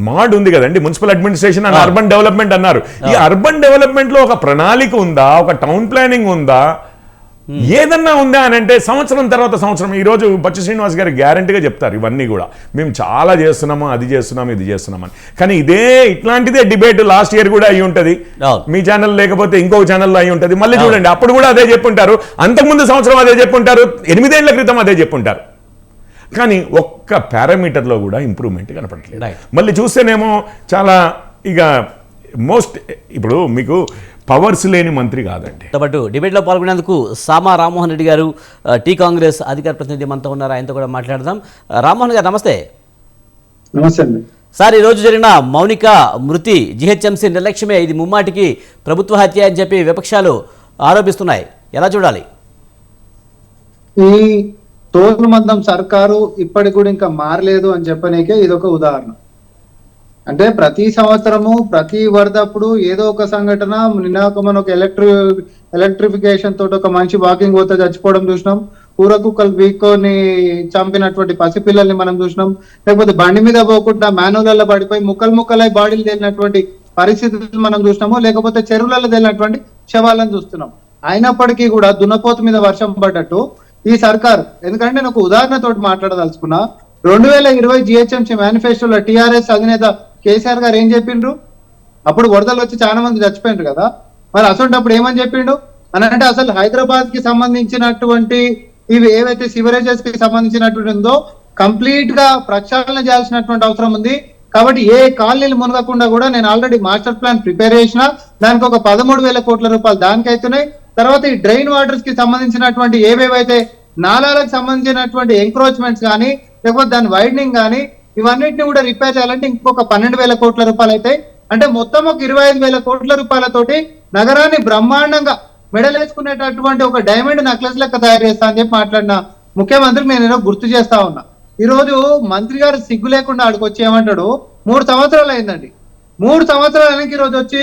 మాడ్ ఉంది కదండి, municipal administration and urban development అన్నారు. ఈ అర్బన్ డెవలప్మెంట్లో ఒక ప్రణాళిక ఉందా, ఒక టౌన్ ప్లానింగ్ ఉందా, ఏదన్నా ఉందా అని అంటే సంవత్సరం తర్వాత సంవత్సరం. ఈరోజు బచ్చు శ్రీనివాస్ గారు గ్యారంటీగా చెప్తారు ఇవన్నీ కూడా, మేము చాలా చేస్తున్నాము, అది చేస్తున్నాము, ఇది చేస్తున్నామని. కానీ ఇట్లాంటిదే డిబేట్ లాస్ట్ ఇయర్ కూడా అయి ఉంటుంది, మీ ఛానల్ లేకపోతే ఇంకొక ఛానల్లో అయి ఉంటుంది. మళ్ళీ చూడండి, అప్పుడు కూడా అదే చెప్పుంటారు, అంతకుముందు సంవత్సరం అదే చెప్పుంటారు, 8 ఏళ్ల క్రితం అదే చెప్పుంటారు. కానీ ఒక్క పారామీటర్లో కూడా ఇంప్రూవ్మెంట్ కనపడట్లేదు. మళ్ళీ చూస్తేనేమో చాలా ఇక ఇప్పుడు మీకు పవర్స్ లేని మంత్రి కాదండి. పాటు డిబేట్లో పాల్గొనేందుకు సామా రామ్మోహన్ రెడ్డి గారు, టీ కాంగ్రెస్ అధికార ప్రతినిధి మనతో ఉన్నారు, ఆయనతో కూడా మాట్లాడదాం. రామ్మోహన్ గారు నమస్తే. నమస్తే అండి సార్. ఈరోజు జరిగిన మౌనిక మృతి జిహెచ్ఎంసీ నిర్లక్ష్యమే, ఇది ముమ్మాటికి ప్రభుత్వ హత్య అని చెప్పి విపక్షాలు ఆరోపిస్తున్నాయి, ఎలా చూడాలి? ఈ తోలు మందం సర్కారు ఇప్పటికి కూడా ఇంకా మారలేదు అని చెప్పనీకే ఇదొక ఉదాహరణ. అంటే ప్రతి సంవత్సరము ప్రతి వరదప్పుడు ఏదో ఒక సంఘటన, నిన్న మన ఒక ఎలక్ట్రిఫికేషన్ తోటి ఒక మనిషి వాకింగ్ పోతే చచ్చిపోవడం చూసినాం, ఊర కుక్కలు వీక్కొని చంపినటువంటి పసిపిల్లల్ని మనం చూసినాం, లేకపోతే బండి మీద పోకుండా మాన్యువల్లో పడిపోయి ముక్కలై బాడీలు తేలినటువంటి పరిస్థితులు మనం చూసినాము, లేకపోతే చెరువులలో తేలినటువంటి శవాలను చూస్తున్నాం. అయినప్పటికీ కూడా దున్నపోతు మీద వర్షం పడ్డట్టు ఈ సర్కార్, ఎందుకంటే నేను ఒక ఉదాహరణతోటి మాట్లాడదలుచుకున్నా, 2020 GHMC మేనిఫెస్టోలో టిఆర్ఎస్ అధినేత కేసీఆర్ గారు ఏం చెప్పిండ్రు? అప్పుడు వరదలు వచ్చి చాలా మంది చచ్చిపోయిండ్రు కదా, మరి అసలు ఏమని చెప్పిండు అని అంటే, అసలు హైదరాబాద్ కి సంబంధించినటువంటి ఇవి ఏవైతే సివరేజెస్ కి సంబంధించినటువంటి ఉందో కంప్లీట్ గా ప్రక్షాళన చేయాల్సినటువంటి అవసరం ఉంది. కాబట్టి ఏ కాలనీలు మునగకుండా కూడా నేను ఆల్రెడీ మాస్టర్ ప్లాన్ ప్రిపేర్ చేసిన, దానికి ఒక 13,000 కోట్ల రూపాయలు దానికి అవుతున్నాయి. తర్వాత ఈ డ్రైన్ వాటర్స్ కి సంబంధించినటువంటి ఏవేవైతే నాలాలకు సంబంధించినటువంటి ఎంక్రోచ్మెంట్స్ కానీ, లేకపోతే దాని వైడనింగ్ కానీ, ఇవన్నిటిని కూడా రిపేర్ చేయాలంటే ఇంకొక 12,000 కోట్ల రూపాయలు అయితే, అంటే మొత్తం ఒక 25,000 కోట్ల రూపాయలతోటి నగరాన్ని బ్రహ్మాండంగా మెడలేసుకునేటటువంటి ఒక డైమండ్ నెక్లెస్ లెక్క తయారు చేస్తా అని చెప్పి మాట్లాడిన ముఖ్యమంత్రికి నేను గుర్తు చేస్తా ఉన్నా. ఈ రోజు మంత్రి గారు సిగ్గు లేకుండా ఆడికి వచ్చి ఏమంటాడు, 3 సంవత్సరాలు అయిందండి, 3 సంవత్సరాల వెనక్కి ఈ రోజు వచ్చి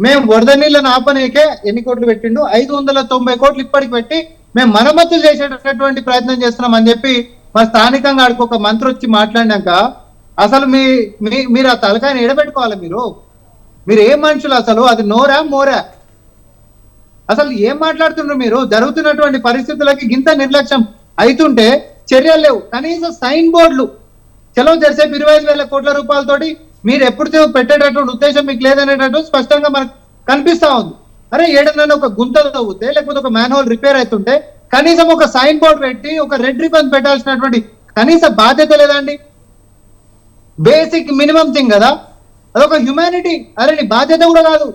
మేము వరద నీళ్ళని ఆపనీకే ఎన్ని కోట్లు పెట్టిండు, 590 కోట్లు ఇప్పటికి పెట్టి మేము మరమ్మతులు చేసేటటువంటి ప్రయత్నం చేస్తున్నాం అని చెప్పి మా స్థానికంగా ఆడికి ఒక మంత్రి వచ్చి మాట్లాడినాక అసలు మీరు ఆ తలకాయని ఎడబెట్టుకోవాలి. మీరు ఏం మనుషులు అసలు? అది నోరా మోరా? అసలు ఏం మాట్లాడుతున్నారు మీరు? జరుగుతున్నటువంటి పరిస్థితులకి ఇంత నిర్లక్ష్యం అవుతుంటే చర్యలు లేవు. కనీసం సైన్ బోర్డులు చలో జరిసేపు 25,000 కోట్ల రూపాయలతోటి మీరు ఎప్పుడు పెట్టేటటువంటి ఉద్దేశం మీకు లేదనేటట్టు స్పష్టంగా మనకు కనిపిస్తా ఉంది. అరే ఏడన్నా ఒక గుంత తవ్వుతే, లేకపోతే ఒక మ్యాన్ హోల్ రిపేర్ అవుతుంటే కనీసం ఒక సైన్ బోర్డ్ పెట్టి ఒక రెడ్ రిబన్ పెట్టాల్సినటువంటి కనీస బాధ్యత లేదండి. బేసిక్ మినిమం థింగ్ కదా, అదొక హ్యుమానిటీ. అరే నీ బాధ్యత కూడా కాదు.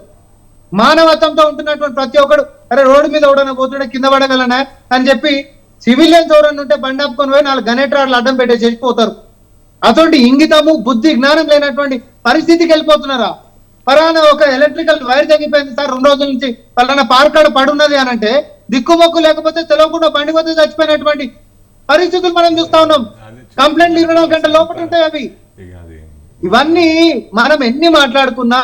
మానవత్వంతో ఉంటున్నటువంటి ప్రతి ఒక్కడు అరే రోడ్డు మీద ఎవడన్నా పోతుంటే కింద పడగలనా అని చెప్పి సివిలియన్స్ ఎవరన్నా ఉంటే బండి ఆపుకొని పోయి 4 గనేట్రాడ్లు అడ్డం పెట్టే చేసిపోతారు. అటువంటి ఇంగితము బుద్ధి జ్ఞానం లేనటువంటి పరిస్థితికి వెళ్ళిపోతున్నారా? పలానా ఒక ఎలక్ట్రికల్ వైర్ తగ్గిపోయింది సార్ 2 రోజుల నుంచి, పలానా పార్కాడ పడున్నది అని అంటే దిక్కుమొక్కు లేకపోతే తెలియకుండా బండి పోతే చచ్చిపోయినటువంటి పరిస్థితులు మనం చూస్తా ఉన్నాం. కంప్లైంట్లు 24 గంటల లోపల ఉంటాయి అవి. ఇవన్నీ మనం ఎన్ని మాట్లాడుకున్నా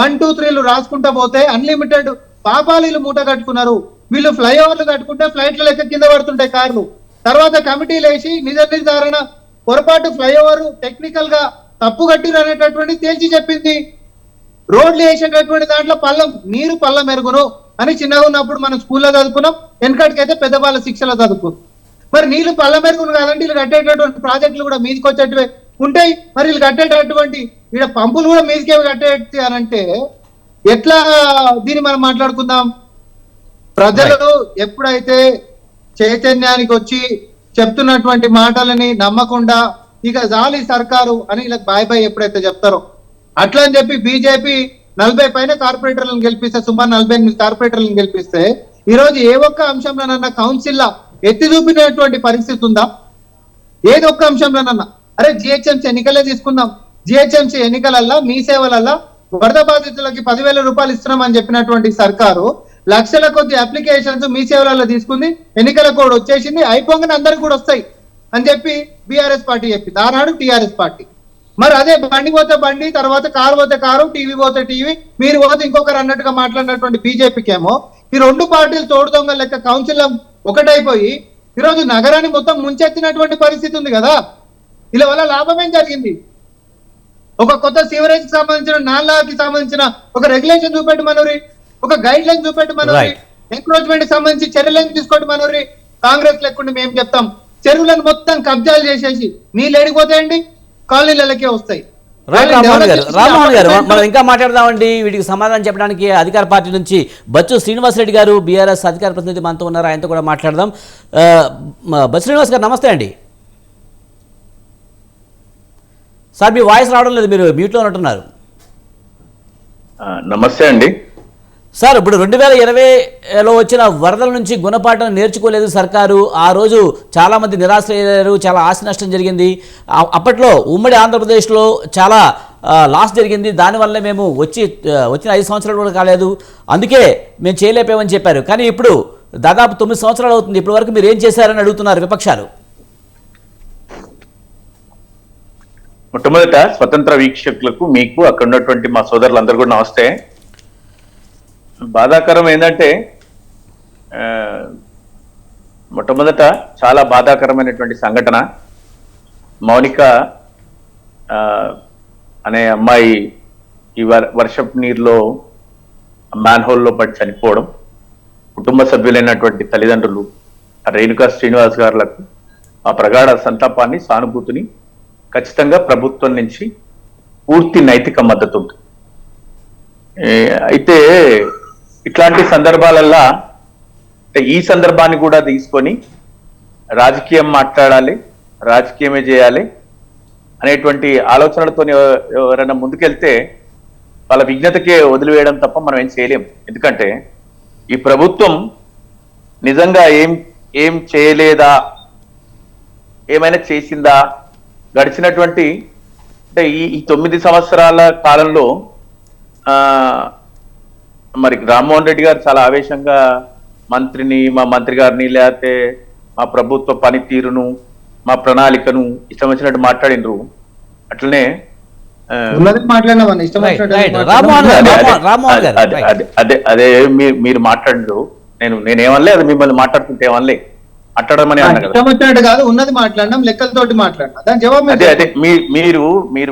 1, 2, 3లు రాసుకుంటా పోతే అన్లిమిటెడ్ పాపాలీలు మూట కట్టుకున్నారు. వీళ్ళు ఫ్లైఓవర్లు కట్టుకుంటే ఫ్లైట్ల లెక్క కింద పడుతుంటాయి కార్లు. తర్వాత కమిటీలు వేసి నిజ నిర్ధారణ పొరపాటు ఫ్లైఓవర్ టెక్నికల్ గా తప్పు కట్టిరు అనేటటువంటి తేల్చి చెప్పింది. రోడ్లు వేసేటటువంటి దాంట్లో నీరు పళ్ళ మెరుగును అని చిన్నగా ఉన్నప్పుడు మనం స్కూల్లో చదువుకున్నాం. వెనకటికైతే పెద్దవాళ్ళ శిక్షలో చదువుకున్నాం. మరి నీళ్లు పళ్ళ మెరుగును కాదంటే వీళ్ళు కట్టేటటువంటి ప్రాజెక్టులు కూడా మీదికి వచ్చేటివే ఉంటాయి. మరి వీళ్ళు కట్టేటటువంటి ఇక్కడ పంపులు కూడా మీదికే కట్టేటి అని అంటే ఎట్లా దీన్ని మనం మాట్లాడుకుందాం? ప్రజలు ఎప్పుడైతే చైతన్యానికి వచ్చి చెప్తున్నటువంటి మాటలని నమ్మకుండా ఇక జాలి సర్కారు అని ఇలా బాయ్ ఎప్పుడైతే చెప్తారో అట్లా అని చెప్పి బీజేపీ 40 పైన కార్పొరేటర్లను గెలిపిస్తే, సుమారు 48 కార్పొరేటర్లను గెలిపిస్తే ఈ రోజు ఏ ఒక్క అంశంలోనన్నా కౌన్సిల్ ఎత్తి చూపినటువంటి పరిస్థితి ఉందా? ఏది ఒక్క అంశంలోనన్నా? అరే జిహెచ్ఎంసీ ఎన్నికలే తీసుకుందాం. జిహెచ్ఎంసీ ఎన్నికలల్లా మీ సేవలల్లా వరద బాధితులకి 10,000 రూపాయలు ఇస్తున్నామని చెప్పినటువంటి సర్కారు లక్షల కొద్ది అప్లికేషన్స్ మీ సేవలలో తీసుకుంది. ఎన్నికల కోడ్ వచ్చేసింది, అయిపోగానే అందరికి కూడా వస్తాయి అని చెప్పి బీఆర్ఎస్ పార్టీ చెప్పింది. ఆనాడు టీఆర్ఎస్ పార్టీ. మరి అదే బండి పోతే బండి, తర్వాత కారు పోతే కారు, టీవీ పోతే టీవీ, మీరు పోతే ఇంకొకరు అన్నట్టుగా మాట్లాడినటువంటి బీజేపీకి ఏమో ఈ 2 పార్టీలు తోడు దొంగ లెక్క కౌన్సిల్ ఒకటైపోయి ఈరోజు నగరాన్ని మొత్తం ముంచెత్తినటువంటి పరిస్థితి ఉంది కదా. ఇలా వల్ల లాభం ఏం జరిగింది? ఒక కొత్త సివరేజ్ కి సంబంధించిన నాలాకి సంబంధించిన ఒక రెగ్యులేషన్ చూపెట్టి మనోరి, ఒక గైడ్ లైన్ చూపెట్టి మనోరి, ఎంక్రోచ్మెంట్ కి సంబంధించి చర్యలను తీసుకోండి మనోరి. కాంగ్రెస్ లెక్కుండి మేము చెప్తాం, చెరువులను మొత్తం కబ్జాలు చేసేసి నీళ్ళు ఎడిపోతాయండి, కాలనీలకే వస్తాయి. రామ్మోహన్ గారు మనం ఇంకా మాట్లాడదామండి. వీటికి సమాధానం చెప్పడానికి అధికార పార్టీ నుంచి బచ్చు శ్రీనివాసరెడ్డి గారు బీఆర్ఎస్ అధికార ప్రతినిధి మనతో ఉన్నారు, ఆయనతో కూడా మాట్లాడదాం. బచ్చు శ్రీనివాస్ గారు నమస్తే అండి. సార్ మీ వాయిస్ రావడం లేదు, మీరు మ్యూట్లో ఉన్నట్టున్నారు. నమస్తే అండి సార్. ఇప్పుడు 2020లో వచ్చిన వరదల నుంచి గుణపాఠం నేర్చుకోలేదు సర్కారు. ఆ రోజు చాలామంది నిరాశ్రయ్యారు, చాలా ఆస్తి నష్టం జరిగింది. అప్పట్లో ఉమ్మడి ఆంధ్రప్రదేశ్లో చాలా లాస్ జరిగింది. దానివల్ల మేము వచ్చిన 5 సంవత్సరాలు కూడా కాలేదు, అందుకే మేము చేయలేపామని చెప్పారు. కానీ ఇప్పుడు దాదాపు 9 సంవత్సరాలు అవుతుంది. ఇప్పటి వరకు మీరు ఏం చేశారని అడుగుతున్నారు విపక్షాలు. మొట్టమొదట స్వతంత్ర వీక్షకులకు, మీకు అక్కడ ఉన్నటువంటి మా సోదరులందరూ కూడా నమస్తే. బాధాకరం ఏంటంటే మొట్టమొదట చాలా బాధాకరమైనటువంటి సంఘటన. మౌనిక అనే అమ్మాయి ఈ వర్షపు నీరులో మ్యాన్ హోల్లో పడి చనిపోవడం, కుటుంబ సభ్యులైనటువంటి తల్లిదండ్రులు రేణుకా శ్రీనివాస్ గారులకు ఆ ప్రగాఢ సంతాపాన్ని, సానుభూతిని ఖచ్చితంగా ప్రభుత్వం నుంచి పూర్తి నైతిక మద్దతు ఉంటుంది. అయితే ఇట్లాంటి సందర్భాలల్లో ఈ సందర్భాన్ని కూడా తీసుకొని రాజకీయం మాట్లాడాలి, రాజకీయమే చేయాలి అనేటువంటి ఆలోచనలతో ఎవరైనా ముందుకెళ్తే వాళ్ళ విజ్ఞతకే వదిలివేయడం తప్ప మనం ఏం చేయలేం. ఎందుకంటే ఈ ప్రభుత్వం నిజంగా ఏం చేయలేదా, ఏమైనా చేసిందా? గడిచినటువంటి అంటే ఈ 9 సంవత్సరాల కాలంలో మరి రామ్మోహన్ రెడ్డి గారు చాలా ఆవేశంగా మంత్రిని, మా మంత్రి గారిని, లేకపోతే మా ప్రభుత్వ పనితీరును, మా ప్రణాళికను ఇష్టం వచ్చినట్టు మాట్లాడినరు. అట్లనే అదే మీరు మాట్లాడినరు. నేనేమనలే, అది మిమ్మల్ని మాట్లాడుతుంటే ఏమనలే, మాట్లాడమని అన్నా కదా. కాదు, ఉన్నది మాట్లాడినాం, లెక్కలతోటి మాట్లాడినా. దాని జవాబు అదే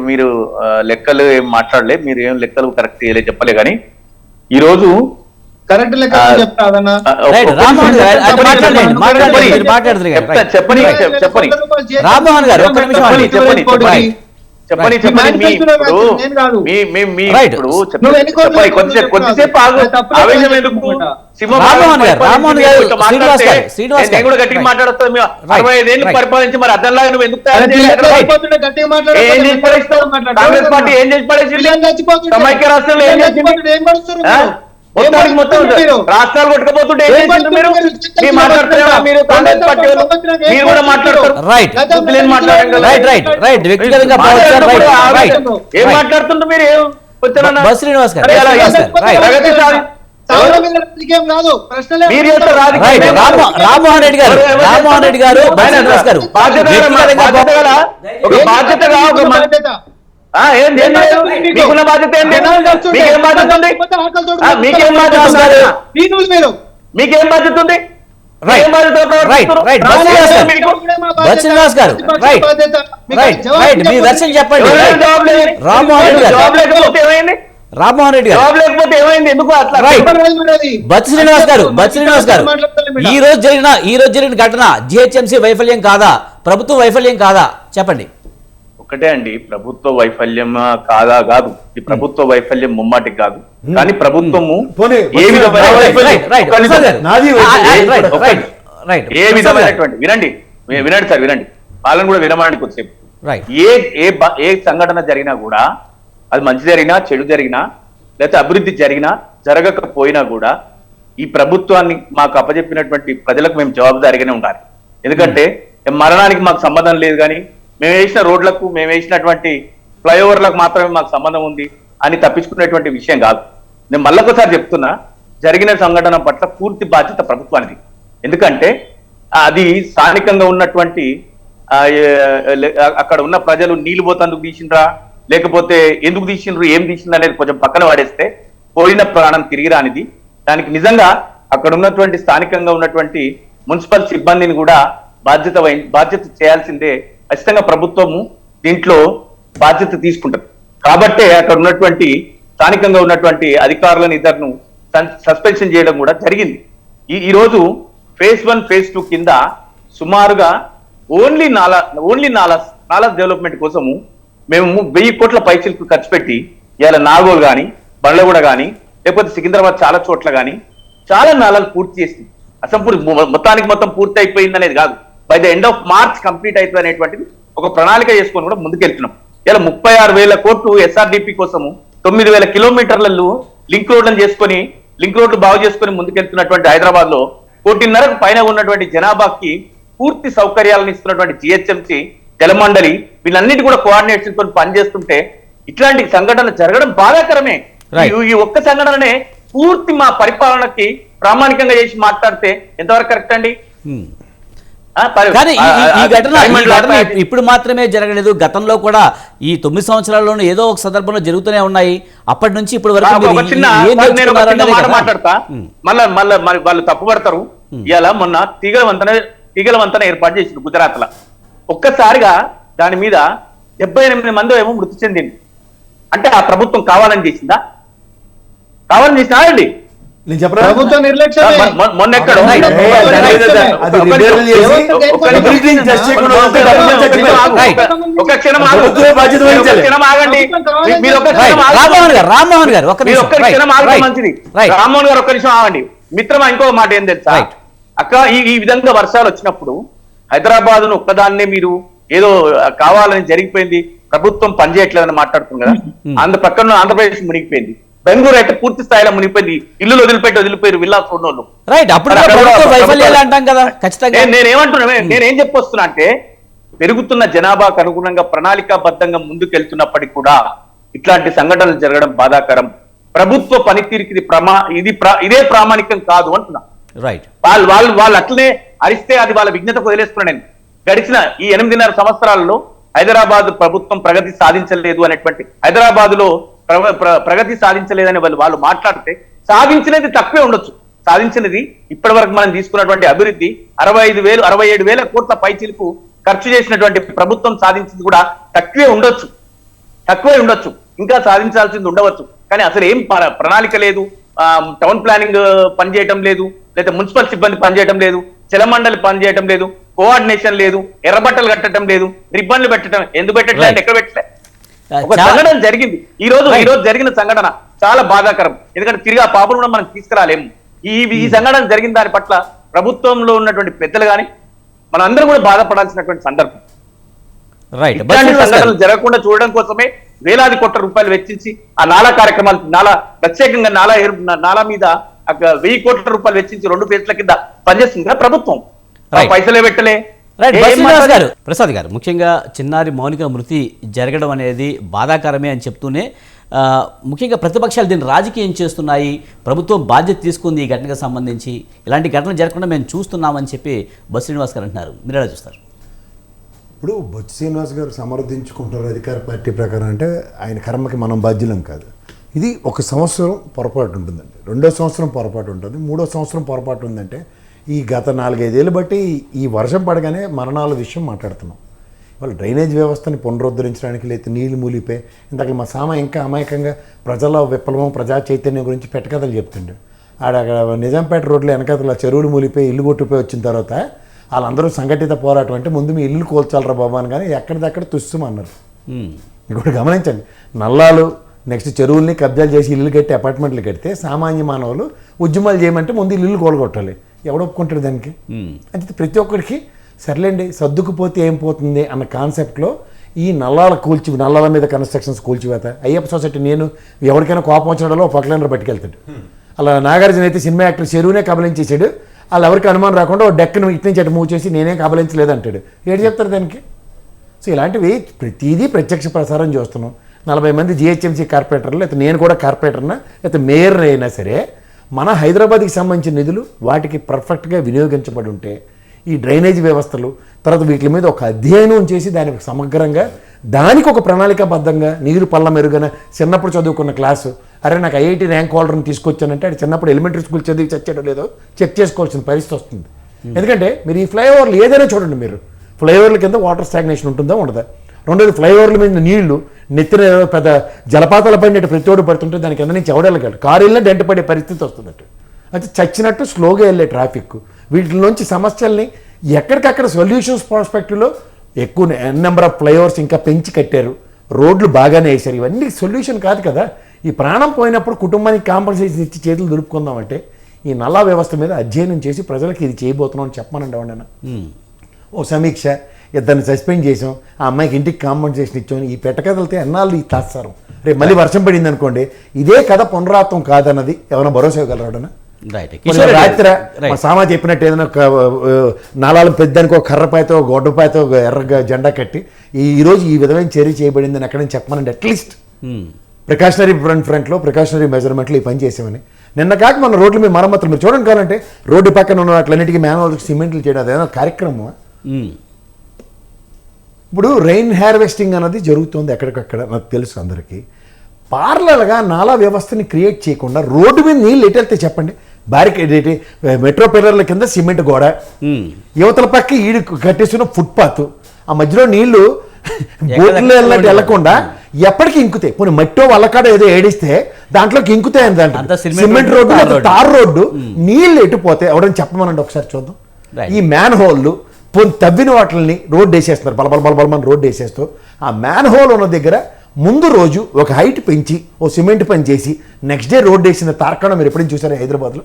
మీరు లెక్కలు ఏం మాట్లాడలే, మీరు ఏం లెక్కలు కరెక్ట్ చేయలే చెప్పలే. కానీ ఈ రోజు కరెక్ట్ లెక్క చెప్తాదన్నా. చెప్పని కొద్దిసేపు ఆవేశం ఎందుకు? నేను కూడా గట్టిగా మాట్లాడుతాను. 65 ఏళ్ళు పరిపాలించి మరి అర్థంలాగా నువ్వు ఎందుకు కాంగ్రెస్ పార్టీ ఏం చేసి పడేసింది? సమైక్య రాష్ట్రంలో ఏం చేసింది? మొత్తం రాష్ట్రాలు కొట్టుకపోతుంటే ఏం చేసింది? మీరు మాట్లాడుతున్నా, మీరు కాంగ్రెస్ పార్టీ మీరు కూడా మాట్లాడతారు. ఏం మాట్లాడుతుంటారు మీరు? రామ్మోహన్ రెడ్డి గారు బాధ్యతగా మీకున్న బాధ్యత ఏంటి? మీకేం బాధ్యత ఉంది? మీకేం బాధ్యత ఉంది? రామ్మోహన్ రెడ్డి గారు లేకపోతే ఏమైంది? ఎందుకు బత్తి శ్రీనివాస్ గారు ఈ రోజు జరిగిన ఘటన జిహెచ్ఎంసీ వైఫల్యం కాదా, ప్రభుత్వ వైఫల్యం కాదా? చెప్పండి. ఒకటే అండి, ప్రభుత్వ వైఫల్యం కాదు. ఈ ప్రభుత్వ వైఫల్యం ముమ్మాటికి కాదు. కానీ ప్రభుత్వము ఏ విధమైనటువంటి వినండి సార్, వినండి, వాళ్ళని కూడా వినమని కొద్దిసేపు. ఏ సంఘటన జరిగినా కూడా, అది మంచి జరిగినా, చెడు జరిగినా, లేకపోతే అభివృద్ధి జరిగినా, జరగకపోయినా కూడా ఈ ప్రభుత్వాన్ని మాకు అప్పచెప్పినటువంటి ప్రజలకు మేము జవాబుదారీగానే ఉండాలి. ఎందుకంటే మరణానికి మాకు సంబంధం లేదు, కానీ మేము వేసిన రోడ్లకు, మేము వేసినటువంటి ఫ్లైఓవర్లకు మాత్రమే మాకు సంబంధం ఉంది అని తప్పించుకునేటువంటి విషయం కాదు. నేను మళ్ళొకసారి చెప్తున్నా, జరిగిన సంఘటన పట్ల పూర్తి బాధ్యత ప్రభుత్వానికి. ఎందుకంటే అది స్థానికంగా ఉన్నటువంటి అక్కడ ఉన్న ప్రజలు నీళ్లు పోతందుకు తీసిండ్రా, లేకపోతే ఎందుకు తీసిండ్రు, ఏం తీసిండ్రు అనేది కొంచెం పక్కన వాడేస్తే పోయిన ప్రాణం తిరిగి రానిది. దానికి నిజంగా అక్కడ ఉన్నటువంటి స్థానికంగా ఉన్నటువంటి మున్సిపల్ సిబ్బందిని కూడా బాధ్యత చేయాల్సిందే. ఖచ్చితంగా ప్రభుత్వము దీంట్లో బాధ్యత తీసుకుంటుంది. కాబట్టే అక్కడ ఉన్నటువంటి స్థానికంగా ఉన్నటువంటి అధికారులను ఇద్దరును సస్పెన్షన్ చేయడం కూడా జరిగింది. ఈ రోజు phase 1, phase 2 కింద సుమారుగా ఓన్లీ నాలా డెవలప్మెంట్ కోసము మేము 1000 కోట్ల పైసలకు ఖర్చు పెట్టి ఇవాళ నాగోల్ కానీ, బండ్లగూడ కానీ, లేకపోతే సికింద్రాబాద్ చాలా చోట్ల కానీ చాలా నాలాలు పూర్తి చేసింది. మొత్తం పూర్తి అయిపోయింది అనేది కాదు, by the end of March complete అవుతుంది అనేటువంటిది ఒక ప్రణాళిక చేసుకొని కూడా ముందుకెళ్తున్నాం. ఇలా 36,000 కోట్లు SRDP కోసము 9,000 కిలోమీటర్లలో లింక్ రోడ్లను చేసుకొని, లింక్ రోడ్లు బాగు చేసుకొని ముందుకెళ్తున్నటువంటి హైదరాబాద్ లో 1.5 పైన ఉన్నటువంటి జనాభాకి పూర్తి సౌకర్యాలను ఇస్తున్నటువంటి GHMC, జలమండలి, వీళ్ళన్నిటి కూడా కోఆర్డినేషన్ తో పనిచేస్తుంటే ఇట్లాంటి సంఘటన జరగడం బాధాకరమే. ఈ ఒక్క సంఘటననే పూర్తి మా పరిపాలనకి ప్రామాణికంగా చేసి మాట్లాడితే ఎంతవరకు కరెక్ట్ అండి? కానీ ఈ ఘటన ఇప్పుడు మాత్రమే జరగలేదు, గతంలో కూడా ఈ 9 సంవత్సరాల్లోనూ ఏదో ఒక సందర్భంలో జరుగుతూనే ఉన్నాయి. అప్పటి నుంచి ఇప్పుడు వరకు ఒక చిన్న మాట మాట్లాడతా, మళ్ళా వాళ్ళు తప్పుపడతారు. ఇవాళ మొన్న తీగల వంతన ఏర్పాటు చేసింది గుజరాత్ లో. ఒక్కసారిగా దాని మీద 78 మంది ఏమో మృతి చెందింది. అంటే ఆ ప్రభుత్వం కావాలని చేసిందా? కావాలని చేసినా అండి? నేను చెప్పరా ప్రభుత్వ నిర్లక్ష్యమే. మొన్న ఎక్కడ ఒక క్షణం ఆగండి, మీరు ఒక్క క్షణం రామ్మోహన్ గారు మీరు ఒక్క క్షణం ఆగడం మంచిది. రామ్మోహన్ గారు ఒక్క నిమిషం ఆగండి. మిత్రమా, ఇంకో మాట ఏం తెలుసా అక్క, ఈ విధంగా వర్షాలు వచ్చినప్పుడు హైదరాబాద్ ను ఒక్కదాన్నే మీరు ఏదో కావాలని జరిగిపోయింది, ప్రభుత్వం పనిచేయట్లేదని మాట్లాడుతుంది కదా. పక్కన ఆంధ్రప్రదేశ్ మునిగిపోయింది, బెంగళూరు అయితే పూర్తి స్థాయిలో మునిగిపోయింది. ఇల్లు వదిలిపోయారు విల్లాస్ ఉన్నోళ్ళు. నేనేం చెప్పొస్తున్నా అంటే, పెరుగుతున్న జనాభాకు అనుగుణంగా ప్రణాళికాబద్ధంగా ముందుకెళ్తున్నప్పటికీ కూడా ఇట్లాంటి సంఘటనలు జరగడం బాధాకరం. ప్రభుత్వ పనితీరుకి ఇదే ప్రామాణికం కాదు అంటున్నా. వాళ్ళు అట్లనే అరిస్తే అది వాళ్ళ విజ్ఞతకు వదిలేస్తున్నా. నేను గడిచిన ఈ 8.5 సంవత్సరాలలో హైదరాబాద్ ప్రభుత్వం ప్రగతి సాధించలేదు అనేటువంటి, హైదరాబాద్ లో ప్రగతి సాధించలేదని వాళ్ళు మాట్లాడితే, సాధించినది తక్కువే ఉండొచ్చు. సాధించినది ఇప్పటి వరకు మనం తీసుకున్నటువంటి అభివృద్ధి 67,000 కోట్ల పైచిలకు ఖర్చు చేసినటువంటి ప్రభుత్వం సాధించింది కూడా తక్కువే ఉండొచ్చు. ఇంకా సాధించాల్సింది ఉండవచ్చు. కానీ అసలు ఏం ప్రణాళిక లేదు, టౌన్ ప్లానింగ్ పనిచేయటం లేదు, లేదా మున్సిపల్ సిబ్బంది పనిచేయటం లేదు, జలమండలి పనిచేయటం లేదు, కోఆర్డినేషన్ లేదు, ఎర్రబట్టలు కట్టడం లేదు, రిబ్బన్లు పెట్టడం ఎందుకు పెట్టట్లేదు, ఎక్కడ పెట్టలే. ఒక సంఘటన జరిగింది ఈ రోజు జరిగిన సంఘటన చాలా బాధాకరం. ఎందుకంటే తిరిగి ఆ పాపను కూడా మనం తీసుకురాలేము. ఈ సంఘటన జరిగిన దాని పట్ల ప్రభుత్వంలో ఉన్నటువంటి పెద్దలు కానీ మనందరం కూడా బాధపడాల్సినటువంటి సందర్భం. సంఘటనలు జరగకుండా చూడడం కోసమే వేలాది కోట్ల రూపాయలు వెచ్చించి ఆ నాలా కార్యక్రమాలు, ప్రత్యేకంగా నాలా మీద 1000 కోట్ల రూపాయలు వెచ్చించి 2 ఫేజ్ల కింద పనిచేస్తుంది కదా ప్రభుత్వం. పైసలే పెట్టలే. ప్రసాద్ గారు, ముఖ్యంగా చిన్నారి మౌనిక మృతి జరగడం అనేది బాధాకరమే అని చెప్తూనే, ముఖ్యంగా ప్రతిపక్షాలు దీన్ని రాజకీయం చేస్తున్నాయి, ప్రభుత్వం బాధ్యత తీసుకుంది ఈ ఘటనకు సంబంధించి, ఇలాంటి ఘటనలు జరగకుండా మేము చూస్తున్నామని చెప్పి బొత్స శ్రీనివాస్ గారు అంటున్నారు. మీరు ఎలా చూస్తారు? ఇప్పుడు బొత్స శ్రీనివాస్ గారు సమర్థించుకుంటారు అధికార పార్టీ ప్రకారం. అంటే ఆయన కర్మకి మనం బాధ్యులం కాదు. ఇది 1 సంవత్సరం పొరపాటు ఉంటుందండి, 2వ సంవత్సరం పొరపాటు ఉంటుంది, 3వ సంవత్సరం పొరపాటు ఉందంటే ఈ గత 4-5 ఏళ్ళు బట్టి ఈ వర్షం పడగానే మరణాల విషయం మాట్లాడుతున్నాం. వాళ్ళు డ్రైనేజ్ వ్యవస్థని పునరుద్ధరించడానికి, లేకపోతే నీళ్లు మూలిపోయి, ఇంతకు మా ఇంకా అమాయకంగా ప్రజల విప్లవం, ప్రజా చైతన్యం గురించి పెట్టకథలు చెప్తుండే. అక్కడ నిజాంపేట రోడ్లో వెనకతల చెరువులు మూలిపోయి ఇల్లు కొట్టుపోయి వచ్చిన తర్వాత వాళ్ళందరూ సంఘటిత పోరాటం అంటే ముందు మీ ఇల్లు కోల్చాలరా బాబా అని, కానీ ఎక్కడిదక్కడ తుస్సుమన్నారు. ఇంకోటి గమనించండి, నల్లాలు నెక్స్ట్ చెరువుల్ని కబ్జాలు చేసి ఇల్లు కట్టి అపార్ట్మెంట్లు కడితే సామాన్య మానవులు ఉద్యమాలు చేయమంటే ముందు ఇల్లు కోలగొట్టాలి. ఎవడు ఒప్పుకుంటాడు దానికి? అంటే ప్రతి ఒక్కరికి సర్లేండి సర్దుకుపోతే ఏం పోతుంది అన్న కాన్సెప్ట్లో ఈ నల్లాల మీద కన్స్ట్రక్షన్స్ కూల్చివేత. అయ్యప్ప సొసైటీ నేను ఎవరికైనా కోపం వచ్చినలో పక్కన పట్టుకెళ్తాడు. అలా నాగార్జున అయితే సినిమా యాక్టర్ చెరువునే కబలించేసాడు, వాళ్ళు ఎవరికి అనుమానం రాకుండా ఓ డెక్కను ఇటు నుంచి అటు మూవ్ చేసి నేనే కబలించలేదు అంటాడు. ఏడు చెప్తారు దానికి? సో ఇలాంటివి ప్రతిదీ ప్రత్యక్ష ప్రసారం చేస్తున్నాం. 40 మంది జిహెచ్ఎంసీ కార్పొరేటర్లు, లేకపోతే నేను కూడా కార్పొరేటర్నా, లేకపోతే మేయర్ అయినా సరే మన హైదరాబాద్కి సంబంధించిన నిధులు వాటికి పర్ఫెక్ట్గా వినియోగించబడి ఉంటే ఈ డ్రైనేజ్ వ్యవస్థలు తర్వాత వీటి మీద ఒక అధ్యయనం చేసి దానికి సమగ్రంగా దానికి ఒక ప్రణాళికాబద్ధంగా నీరు పళ్ళ మెరుగన చిన్నప్పుడు చదువుకున్న క్లాసు, అరే నాకు ఐఐటి ర్యాంక్ హోల్డర్ని తీసుకొచ్చానంటే అది చిన్నప్పుడు ఎలిమెంటరీ స్కూల్ చదివి చచ్చాడో లేదో చెక్ చేసుకోవాల్సిన పరిస్థితి వస్తుంది. ఎందుకంటే మీరు ఈ ఫ్లైఓవర్లు ఏదైనా చూడండి, మీరు ఫ్లైఓవర్ల కింద వాటర్ స్టాగ్నేషన్ ఉంటుందా ఉండదా? రెండోది ఫ్లైఓవర్ల మీద నీళ్లు నెత్తిన పెద్ద జలపాతాల పడినట్టు ప్రతి ఒడు పడుతుంటే దాని కింద నుంచి ఎవడెళ్ళగలడు, కారు వెళ్ళినా డెంట పడే పరిస్థితి వస్తుందట్టు. అయితే చచ్చినట్టు స్లోగా వెళ్ళే ట్రాఫిక్, వీటిలోంచి సమస్యల్ని ఎక్కడికక్కడ సొల్యూషన్స్ ప్రాస్పెక్టివ్లో ఎక్కువ నెంబర్ ఆఫ్ ఫ్లైఓవర్స్ ఇంకా పెంచి కట్టారు, రోడ్లు బాగానే వేశారు. ఇవన్నీ సొల్యూషన్ కాదు కదా. ఈ ప్రాణం పోయినప్పుడు కుటుంబానికి కాంపన్సేషన్ ఇచ్చి చేతులు దులుపుకుందామంటే ఈ నల్లా వ్యవస్థ మీద అధ్యయనం చేసి ప్రజలకు ఇది చేయబోతున్నాం అని చెప్పమనండి అవండి. ఓ సమీక్ష, ఇద్దరిని సస్పెండ్ చేసాం, ఆ అమ్మాయికి ఇంటికి కాంపన్సేషన్ ఇచ్చాం, ఈ పెట్టకదలితే ఎన్నాళ్ళు ఈ తాత్సారం. రేపు మళ్ళీ వర్షం పడింది అనుకోండి, ఇదే కథ పునరావృతం కాదన్నది ఎవరైనా భరోసా ఇవ్వగలరాడనా? రాత్రి మా సామా చెప్పినట్టు ఏదైనా నాలాలు పెద్దానికి ఒక కర్రపాయతో గొడ్డపాయతో ఎర్రగా జెండా కట్టి ఈరోజు ఈ విధమైన చర్య చేయబడిందని ఎక్కడైనా చెప్పమనండి. అట్లీస్ట్ ప్రికాషనరీ ఫ్రంట్లో ప్రికాషనరీ మెజర్మెంట్లో ఈ పని చేసామని. నిన్న కాక మన రోడ్ల మీద మరమ్మతులు మీరు చూడండి కావాలంటే రోడ్డు పక్కన ఉన్న వాటిలన్నిటికీ మ్యాన్వాల్కి సిమెంట్లు చేయడం అదేదో కార్యక్రమం. ఇప్పుడు రెయిన్ హార్వెస్టింగ్ అన్నది జరుగుతుంది ఎక్కడికక్కడ, నాకు తెలుసు అందరికీ. పార్లర్గా నాలా వ్యవస్థని క్రియేట్ చేయకుండా రోడ్డు మీద నీళ్ళు ఎటు వెళ్తే చెప్పండి. బ్యారికేడ్ ఏంటి, మెట్రో పిల్లర్ల కింద సిమెంట్ గోడ, యువతల పక్క ఈడు కట్టేసిన ఫుట్పాత్, ఆ మధ్యలో నీళ్లు బోట్లు వెళ్ళినట్టు వెళ్లకుండా ఎప్పటికీ ఇంకుతాయి. పోనీ మట్టో వల్లకాడ ఏదో ఏడిస్తే దాంట్లోకి ఇంకుతాయని దాంట్లో సిమెంట్ రోడ్డు, తార్ రోడ్డు, నీళ్లు ఎటుపోతే ఎవడని చెప్పమనండి ఒకసారి చూద్దాం. ఈ మ్యాన్ హోల్లు తవ్విన వాటిని రోడ్డు వేసేస్తున్నారు, బలబలమని రోడ్డు వేసేస్తూ ఆ మ్యాన్ హోల్ ఉన్న దగ్గర ముందు రోజు ఒక హైట్ పెంచి ఓ సిమెంట్ పని చేసి నెక్స్ట్ డే రోడ్డు వేసిన తార్కాణం మీరు ఎప్పుడైనా చూసారు హైదరాబాద్లో?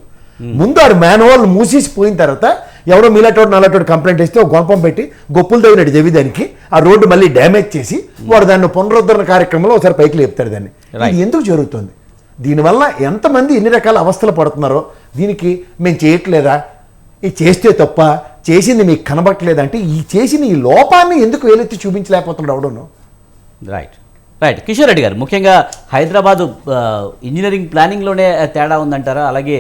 ముందు ఆ మ్యాన్ హోల్ మూసేసి పోయిన తర్వాత ఎవరో మీలాటోడు నల్లటోడు కంప్లైంట్ ఇస్తే ఒక గొంపం పెట్టి గొప్పులు తవ్వినట్టు దానికి ఆ రోడ్డు మళ్ళీ డ్యామేజ్ చేసి వాడు దాన్ని పునరుద్ధరణ కార్యక్రమంలో ఒకసారి పైకి లేపుతాడు దాన్ని. ఇది ఎందుకు జరుగుతుంది? దీనివల్ల ఎంతమంది ఎన్ని రకాల అవస్థలు పడుతున్నారో దీనికి మేము చేయట్లేదా, ఇది చేస్తే తప్ప, చేసింది మీకు కనబట్టలేదంటే ఈ చేసిన ఈ లోపాన్ని ఎందుకు వేలెత్తి చూపించలేకపోతున్నాడు అవడను? రైట్ రైట్ కిషోర్ రెడ్డి గారు, ముఖ్యంగా హైదరాబాదు ఇంజనీరింగ్ ప్లానింగ్లోనే తేడా ఉందంటారా? అలాగే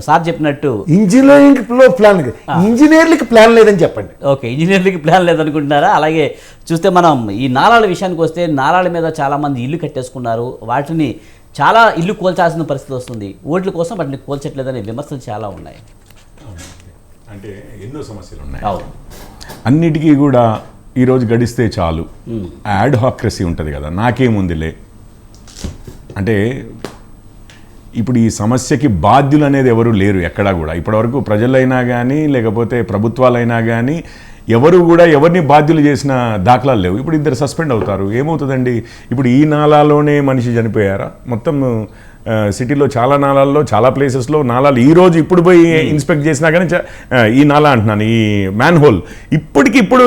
సార్ చెప్పినట్టు ఇంజనీరింగ్లో ప్లాన్, ఇంజనీర్లకి ప్లాన్ లేదని చెప్పండి. ఓకే, ఇంజనీర్లకి ప్లాన్ లేదనుకుంటున్నారా? అలాగే చూస్తే మనం ఈ నాలాల విషయానికి వస్తే నాలాల మీద చాలామంది ఇల్లు కట్టేసుకున్నారు, వాటిని చాలా ఇల్లు కూల్చాల్సిన పరిస్థితి వస్తుంది. ఓట్ల కోసం వాటిని కూల్చట్లేదనే విమర్శలు చాలా ఉన్నాయి. అంటే ఎన్నో సమస్యలు ఉన్నాయి. అన్నిటికీ కూడా ఈరోజు గడిస్తే చాలు యాడ్హాక్రసీ ఉంటుంది కదా, నాకేముందిలే అంటే ఇప్పుడు ఈ సమస్యకి బాధ్యులు అనేది ఎవరు లేరు ఎక్కడా కూడా. ఇప్పటివరకు ప్రజలైనా కానీ లేకపోతే ప్రభుత్వాలైనా కానీ ఎవరు కూడా ఎవరిని బాధ్యులు చేసిన దాఖలాలు లేవు. ఇప్పుడు ఇద్దరు సస్పెండ్ అవుతారు, ఏమవుతుందండి? ఇప్పుడు ఈ నాలాలోనే మనిషి చనిపోయారా? మొత్తం సిటీలో చాలా నాలాల్లో చాలా ప్లేసెస్లో నాలాలు ఈరోజు ఇప్పుడు పోయి ఇన్స్పెక్ట్ చేసినా కానీ ఈ నాలా అంటున్నాను, ఈ మ్యాన్ హోల్ ఇప్పటికిప్పుడు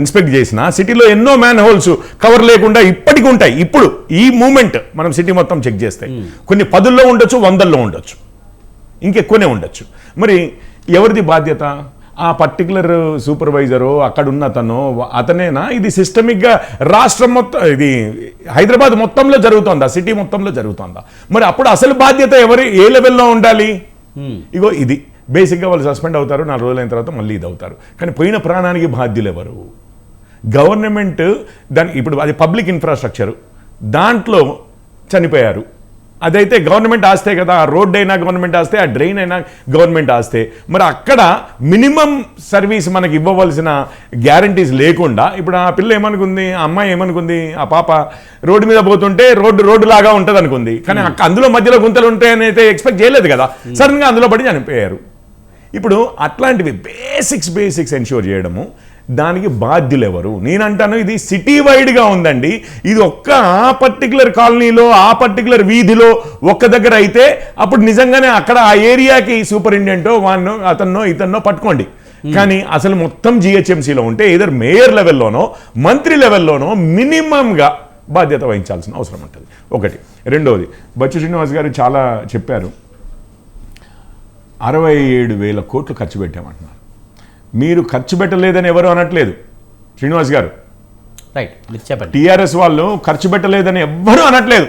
ఇన్స్పెక్ట్ చేసినా సిటీలో ఎన్నో మ్యాన్ హోల్స్ కవర్ లేకుండా ఇప్పటికి ఉంటాయి. ఇప్పుడు ఈ మూమెంట్ మనం సిటీ మొత్తం చెక్ చేస్తే కొన్ని 10ల్లో ఉండొచ్చు, 100ల్లో ఉండొచ్చు, ఇంకెక్కువనే ఉండొచ్చు. మరి ఎవరిది బాధ్యత? ఆ పర్టికులర్ సూపర్వైజరు అక్కడున్న అతనేనా? ఇది సిస్టమిక్గా రాష్ట్రం మొత్తం, ఇది హైదరాబాద్ మొత్తంలో జరుగుతుందా, సిటీ మొత్తంలో జరుగుతుందా? మరి అప్పుడు అసలు బాధ్యత ఏ లెవెల్లో ఉండాలి? ఇగో ఇది బేసిక్గా వాళ్ళు సస్పెండ్ అవుతారు, 4 రోజులైన తర్వాత మళ్ళీ ఇది అవుతారు. కానీ పోయిన ప్రాణానికి బాధ్యులు ఎవరు? గవర్నమెంట్ దాని ఇప్పుడు అది పబ్లిక్ ఇన్ఫ్రాస్ట్రక్చరు, దాంట్లో చనిపోయారు, అదైతే గవర్నమెంట్ ఆస్తే కదా. ఆ రోడ్ అయినా గవర్నమెంట్ ఆస్తే, ఆ డ్రైన్ అయినా గవర్నమెంట్ ఆస్తే. మరి అక్కడ మినిమం సర్వీస్ మనకి ఇవ్వవలసిన గ్యారంటీస్ లేకుండా ఇప్పుడు ఆ పిల్ల ఏమనుకుంది, ఆ అమ్మాయి ఏమనుకుంది, ఆ పాప రోడ్డు మీద పోతుంటే రోడ్డు లాగా ఉంటుంది అనుకుంది, కానీ అందులో మధ్యలో గుంతలు ఉంటాయని అయితే ఎక్స్పెక్ట్ చేయలేదు కదా. సడన్గా అందులో పడి చనిపోయారు. ఇప్పుడు అట్లాంటివి బేసిక్స్ ఎన్ష్యూర్ చేయడము, దానికి బాధ్యులు ఎవరు? నేనంటాను ఇది సిటీ వైడ్గా ఉందండి. ఇది ఒక్క ఆ పర్టికులర్ కాలనీలో, ఆ పర్టికులర్ వీధిలో ఒక్క దగ్గర అయితే అప్పుడు నిజంగానే అక్కడ ఆ ఏరియాకి సూపరింటెండెంటో వాన్నో అతన్నో ఇతన్నో పట్టుకోండి. కానీ అసలు మొత్తం జిహెచ్ఎంసీలో ఉంటే ఏదర్ మేయర్ లెవెల్లోనో మంత్రి లెవెల్లోనో మినిమంగా బాధ్యత వహించాల్సిన అవసరం ఉంటుంది. ఒకటి. రెండవది, బచ్చు శ్రీనివాస్ గారు చాలా చెప్పారు, 67,000 కోట్లు ఖర్చు పెట్టామంటున్నారు. మీరు ఖర్చు పెట్టలేదని ఎవరు అనట్లేదు శ్రీనివాస్ గారు, రైట్, చెప్పండి. టీఆర్ఎస్ వాళ్ళు ఖర్చు పెట్టలేదని ఎవ్వరూ అనట్లేదు.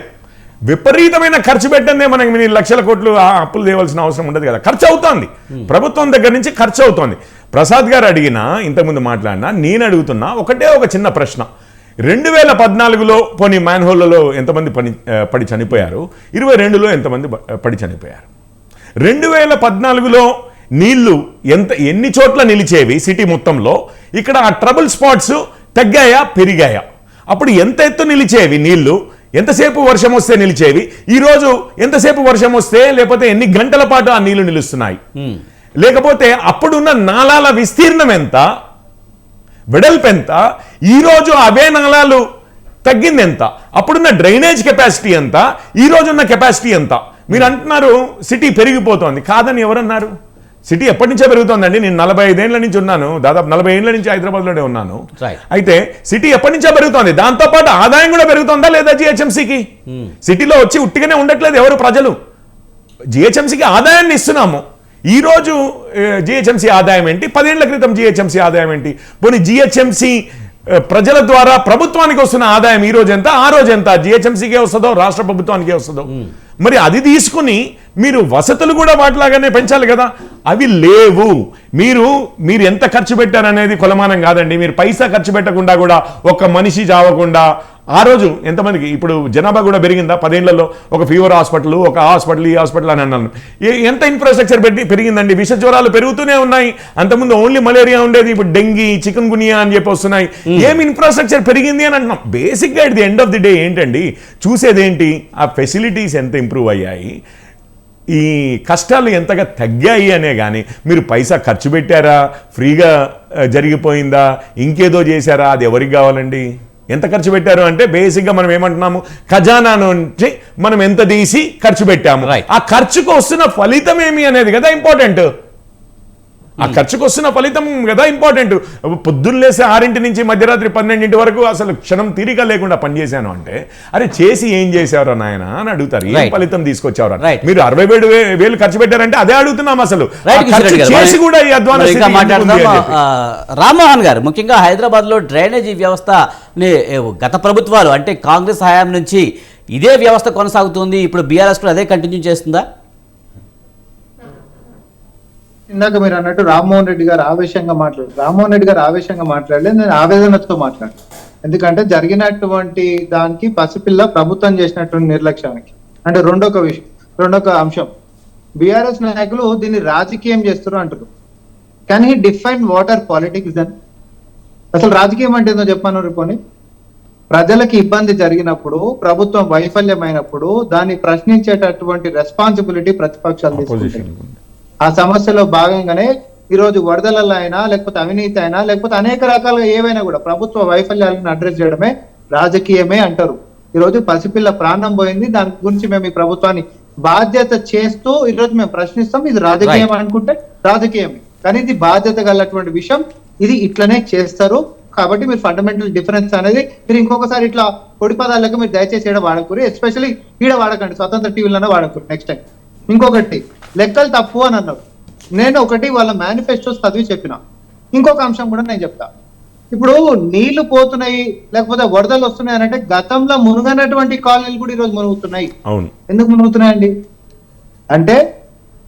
విపరీతమైన ఖర్చు పెట్టందే మనకి మీరు లక్షల కోట్లు అప్పులు తేవాల్సిన అవసరం ఉండదు కదా. ఖర్చు అవుతోంది, ప్రభుత్వం దగ్గర నుంచి ఖర్చు అవుతోంది. ప్రసాద్ గారు అడిగినా, ఇంతకుముందు మాట్లాడినా, నేను అడుగుతున్నా ఒకటే ఒక చిన్న ప్రశ్న. 2014లో పోనీ మ్యాన్ హోల్లలో ఎంతమంది పడి చనిపోయారు? 22లో ఎంతమంది పడి చనిపోయారు? 2014లో నీళ్లు ఎన్ని చోట్ల నిలిచేవి సిటీ మొత్తంలో? ఇక్కడ ఆ ట్రబుల్ స్పాట్స్ తగ్గాయా పెరిగాయా? అప్పుడు ఎంత ఎత్తు నిలిచేవి నీళ్లు? ఎంతసేపు వర్షం వస్తే నిలిచేవి? ఈరోజు ఎంతసేపు వర్షం వస్తే, లేకపోతే ఎన్ని గంటల పాటు ఆ నీళ్లు నిలుస్తున్నాయి? లేకపోతే అప్పుడున్న నాలాల విస్తీర్ణం ఎంత, వెడల్పు ఎంత? ఈరోజు అవే నాలాలు తగ్గింది ఎంత? అప్పుడున్న డ్రైనేజ్ కెపాసిటీ ఎంత, ఈరోజున్న కెపాసిటీ ఎంత? మీరు అంటున్నారు సిటీ పెరిగిపోతోంది. కాదని ఎవరన్నారు? సిటీ ఎప్పటి నుంచో పెరుగుతోందండి. నేను 45 ఏళ్ల నుంచి ఉన్నాను, దాదాపు 40 ఏళ్ల నుంచి హైదరాబాద్లోనే ఉన్నాను. అయితే సిటీ ఎప్పటి నుంచో పెరుగుతోంది, దాంతోపాటు ఆదాయం కూడా పెరుగుతోందా లేదా జిహెచ్ఎంసీకి? సిటీలో వచ్చి ఉట్టిగానే ఉండట్లేదు ఎవరు ప్రజలు. జిహెచ్ఎంసీకి ఆదాయాన్ని ఇస్తున్నాము. ఈరోజు జిహెచ్ఎంసీ ఆదాయం ఏంటి, 10 ఏళ్ల క్రితం జిహెచ్ఎంసీ ఆదాయం ఏంటి? పోనీ జిహెచ్ఎంసీ ప్రజల ద్వారా ప్రభుత్వానికి వస్తున్న ఆదాయం ఈ రోజు ఎంత, ఆ రోజు ఎంత? జిహెచ్ఎంసీకే వస్తుందో రాష్ట్ర ప్రభుత్వానికే వస్తుందో? మరి అది తీసుకుని మీరు వసతులు కూడా వాటిలాగానే పెంచాలి కదా. అవి లేవు. మీరు ఎంత ఖర్చు పెట్టారనేది కొలమానం కాదండి. మీరు పైసా ఖర్చు పెట్టకుండా కూడా ఒక్క మనిషి చావకుండా ఆ రోజు ఎంతమందికి ఇప్పుడు జనాభా కూడా పెరిగిందా 10 ఏళ్లలో? ఒక ఫీవర్ హాస్పిటల్, ఒక హాస్పిటల్, ఈ హాస్పిటల్ అని అన్నాను. ఎంత ఇన్ఫ్రాస్ట్రక్చర్ పెరిగిందండి. విష జ్వరాలు పెరుగుతూనే ఉన్నాయి. అంతకుముందు ఓన్లీ మలేరియా ఉండేది, ఇప్పుడు డెంగీ, చికెన్ గునియా అని చెప్పి వస్తున్నాయి. ఏం ఇన్ఫ్రాస్ట్రక్చర్ పెరిగింది అని అంటున్నాం. బేసిక్గా at the end of the day ఏంటండి చూసేదేంటి? ఆ ఫెసిలిటీస్ ఎంత ఇంప్రూవ్ అయ్యాయి, ఈ కష్టాలు ఎంతగా తగ్గాయి అనే కానీ మీరు పైసా ఖర్చు పెట్టారా, ఫ్రీగా జరిగిపోయిందా, ఇంకేదో చేశారా, అది ఎవరికి కావాలండి? ఎంత ఖర్చు పెట్టారు అంటే బేసిక్గా మనం ఏమంటున్నాము, ఖజానా నుంచి మనం ఎంత తీసి ఖర్చు పెట్టాము, ఆ ఖర్చుకు వస్తున్న ఫలితం ఏమి అనేది కదా ఇంపార్టెంట్. ఆ ఖర్చుకు వస్తున్న ఫలితం కదా ఇంపార్టెంట్. పొద్దున్న లేసే 6 నుంచి మధ్యరాత్రి 12 వరకు అసలు క్షణం తీరిక లేకుండా పనిచేశాను అంటే, అరే చేసి ఏం చేశారు నాయన అని అడుగుతారు. ఏం ఫలితం తీసుకొచ్చారు? మీరు 67,000 ఖర్చు పెట్టారంటే అదే అడుగుతున్నాం. అసలు చేసి కూడా ఈ రామ్మోహన్ గారు, ముఖ్యంగా హైదరాబాద్ లో డ్రైనేజీ వ్యవస్థని గత ప్రభుత్వాలు అంటే కాంగ్రెస్ హయాం నుంచి ఇదే వ్యవస్థ కొనసాగుతుంది. ఇప్పుడు బీఆర్ఎస్ కూడా అదే కంటిన్యూ చేస్తుందా? ఇందాక మీరు అన్నట్టు రామ్మోహన్ రెడ్డి గారు ఆవేశంగా మాట్లాడలేదు, నేను ఆవేదనతో మాట్లాడాను. ఎందుకంటే జరిగినటువంటి దానికి పసిపిల్ల ప్రభుత్వం చేసినటువంటి నిర్లక్ష్యానికి. అంటే రెండొక అంశం, బీఆర్ఎస్ నాయకులు దీన్ని రాజకీయం చేస్తారు అంటారు. Can he define what are politics then? అసలు రాజకీయం అంటే ఏందో చెప్పాను రిపోని. ప్రజలకి ఇబ్బంది జరిగినప్పుడు, ప్రభుత్వం వైఫల్యమైనప్పుడు దాన్ని ప్రశ్నించేటటువంటి రెస్పాన్సిబిలిటీ ప్రతిపక్షాలు తీసుకుంటాయి. ఆ సమస్యలో భాగంగానే ఈరోజు వరదలలో అయినా, లేకపోతే అవినీతి అయినా, లేకపోతే అనేక రకాలుగా ఏవైనా కూడా ప్రభుత్వ వైఫల్యాలను అడ్రస్ చేయడమే రాజకీయమే అంటారు. ఈరోజు పసిపిల్ల ప్రాణం పోయింది, దాని గురించి మేము ఈ ప్రభుత్వాన్ని బాధ్యత చేస్తూ ఈరోజు మేము ప్రశ్నిస్తాం. ఇది రాజకీయం అనుకుంటే రాజకీయమే, కానీ ఇది బాధ్యత గలటువంటి విషయం. ఇది ఇట్లనే చేస్తారు. కాబట్టి మీరు ఫండమెంటల్ డిఫరెన్స్ అనేది మీరు ఇంకొకసారి ఇట్లా పొడి పదాలకు మీరు దయచేసి ఈడ వాడకూరు, ఎస్పెషల్లీ ఈడ వాడకండి, స్వతంత్ర టీవీలోనే వాడకూరు నెక్స్ట్ టైం. ఇంకొకటి, లెక్కలు తప్పు అని అన్నారు. నేను ఒకటి వాళ్ళ మేనిఫెస్టోస్ చదివి చెప్పిన. ఇంకొక అంశం కూడా నేను చెప్తా. ఇప్పుడు నీళ్లు పోతున్నాయి, లేకపోతే వరదలు వస్తున్నాయి అని అంటే, గతంలో మునుగనటువంటి కాలనీలు కూడా ఈరోజు మునుగుతున్నాయి. ఎందుకు మునుగుతున్నాయండి అంటే,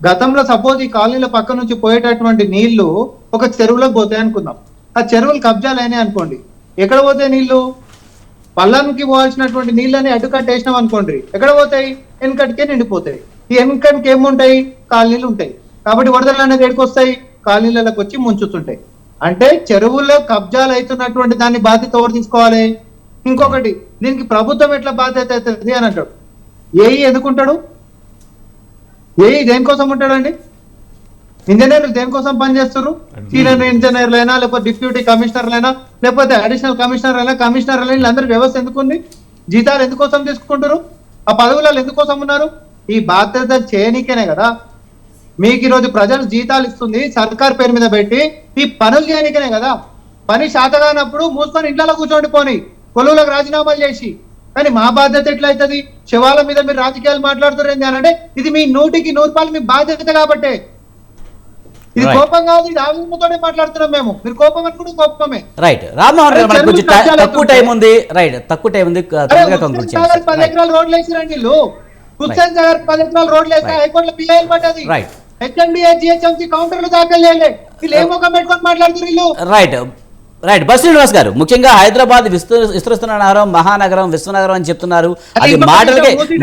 గతంలో సపోజ్ ఈ కాలనీల పక్క నుంచి పోయేటటువంటి నీళ్లు ఒక చెరువులోకి పోతాయి అనుకుందాం. ఆ చెరువులు కబ్జాలు అయినాయి అనుకోండి, ఎక్కడ పోతాయి నీళ్లు? పల్లానికి పోవాల్సినటువంటి నీళ్ళని అడ్డుకట్టేసినాం అనుకోండి, ఎక్కడ పోతాయి? వెనకటికే నిండిపోతాయి. ఈ వెనకటికి ఏముంటాయి? కాలనీలు ఉంటాయి. కాబట్టి వరదలు అనేది ఎక్కడికి వస్తాయి? కాలనీలకు వచ్చి ముంచుతుంటాయి. అంటే చెరువుల్లో కబ్జాలు అవుతున్నటువంటి దాన్ని బాధ్యత ఎవరు తీసుకోవాలి? ఇంకొకటి, దీనికి ప్రభుత్వం ఎట్లా బాధ్యత అవుతుంది అని అంటాడు. ఏఈ ఎందుకుంటాడు? ఏఈ దేనికోసం ఉంటాడండి? ఇంజనీర్లు దేనికోసం పనిచేస్తారు? సీనియర్ ఇంజనీర్లైనా, లేకపోతే డిప్యూటీ కమిషనర్లైనా, లేకపోతే అడిషనల్ కమిషనర్లైనా వీళ్ళందరూ వ్యవస్థ ఎందుకుంది? జీతాలు ఎందుకోసం తీసుకుంటారు? ఆ పదవులలో ఎందుకోసం ఉన్నారు? ఈ బాధ్యత చేయనీకేనే కదా. మీకు ఈరోజు ప్రజలు జీతాలు ఇస్తుంది సర్కార్ పేరు మీద పెట్టి, ఈ పనులు చేయనీకనే కదా. పని శాతగానప్పుడు మూసుకొని ఇంట్లో కూర్చోండి పోని, కొలువులకు రాజీనామాలు చేసి. కానీ మా బాధ్యత ఎట్లయితుంది? శవాల మీద మీరు రాజకీయాలు మాట్లాడుతారు ఏంటి అంటే, ఇది మీ 100% మీ బాధ్యత కాబట్టే. ఇది కోపం కాదు, ఇది ఆవేదనతోనే మాట్లాడుతున్నాం మేము. మీరు కోపం అనుకుంటే కోపమే. రైట్ రామ్మోహన్ గారు, మనకు కొంచెం తక్కువ టైం ఉంది. 10 ఎకరాలు రోడ్లు వేసిరండి వీళ్ళు. హుస్సేన్ సాగర్ 10 ఎకరాలు రోడ్లు వేస్తే హైకోర్టులో పిఐఎల్ పడ్డది. హెచ్ఎండిఏ జిహెచ్ఎంసీ కౌంటర్లు దాఖలు చేయలే. వీళ్ళు ఏ ముఖం పెట్టుకొని మాట్లాడుతున్నారు వీళ్ళు? రైట్ బస్ శ్రీనివాస్ గారు, ముఖ్యంగా హైదరాబాద్ విస్తరిస్తున్న నగరం, మహానగరం, విశ్వనగరం అని చెప్తున్నారు. అది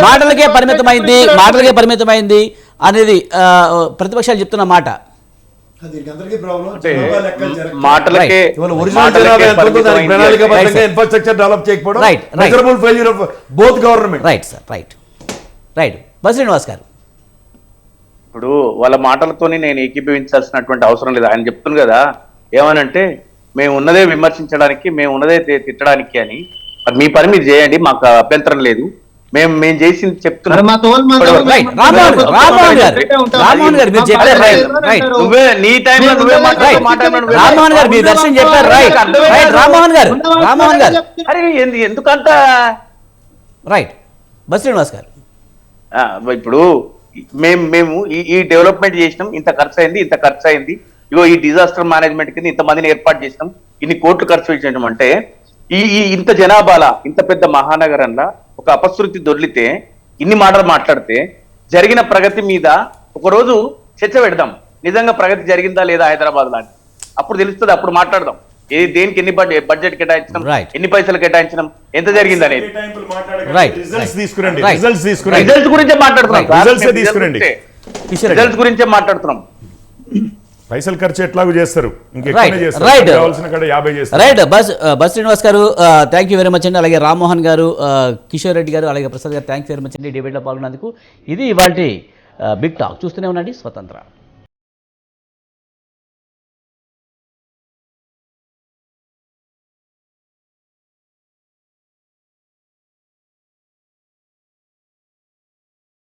మాటలకే పరిమితమైంది అనేది ప్రతిపక్షాలు చెప్తున్న మాట. ఇన్ఫ్రాస్ట్రక్చర్ డెవలప్ చేయకపోవడం, both government. Right bus Srinivas గారు, ఇప్పుడు వాళ్ళ మాటలతోని నేను ఏకీభవించాల్సినటువంటి అవసరం లేదు. ఆయన చెప్తున్నారు కదా ఏమనంటే, మేము ఉన్నదే విమర్శించడానికి, మేము ఉన్నదే తిట్టడానికి అని. మీ పని మీరు చేయండి, మాకు అభ్యంతరం లేదు. మేము చేసింది చెప్తున్నాం. నువ్వే నీ టైంలో నువ్వే ఎందుకంత రైట్ బస్ శ్రీనివాస్ గారు. ఇప్పుడు మేము ఈ డెవలప్మెంట్ చేసినాం, ఇంత ఖర్చు అయింది, ఇగో ఈ డిజాస్టర్ మేనేజ్మెంట్ కింద ఇంతమందిని ఏర్పాటు చేసినాం, ఇన్ని కోట్లు ఖర్చు పెట్టడం అంటే, ఈ ఇంత జనాభాల ఇంత పెద్ద మహానగరంలో ఒక అపశృతి దొర్లితే, ఇన్ని మాటలు మాట్లాడితే, జరిగిన ప్రగతి మీద ఒకరోజు చర్చ పెడదాం. నిజంగా ప్రగతి జరిగిందా లేదా హైదరాబాద్ లాంటి అప్పుడు తెలుస్తుంది, అప్పుడు మాట్లాడదాం దేనికి ఎన్ని బడ్జెట్ కేటాయించడం, Right. ఎన్ని పైసలు కేటాయించడం, ఎంత జరిగింది అనేది. Right. రిజల్ట్స్ తీసుకురండి, Right. రిజల్ట్స్ తీసుకురండి, రిజల్ట్స్ గురించే మాట్లాడుతున్నాం Right. సార్. Results ఏ మేము తీసుకురండి. కిషోర్ రెడ్డి. రిజల్ట్స్ గురించే మాట్లాడుతున్నాం. పైసలు ఖర్చు ఎట్లాగూ చేస్తారు, ఇంకెక్కువనే Right. చేస్తారు, Right. కావాల్సిన కాడ 50 చేస్తారు. రైట్ బస్ శ్రీనివాస్ గారు థ్యాంక్ యూ వెరీ మచ్ అండి. అలాగే రామ్మోహన్ గారు, కిషోర్ రెడ్డి గారు, అలాగే ప్రసాద్ గారు థ్యాంక్ యూ వెరీ మచ్ అండి డిబేట్లో పాల్గొన్నందుకు. ఇది ఇవాళ బిగ్ టాక్. చూస్తూనే ఉండండి స్వతంత్ర.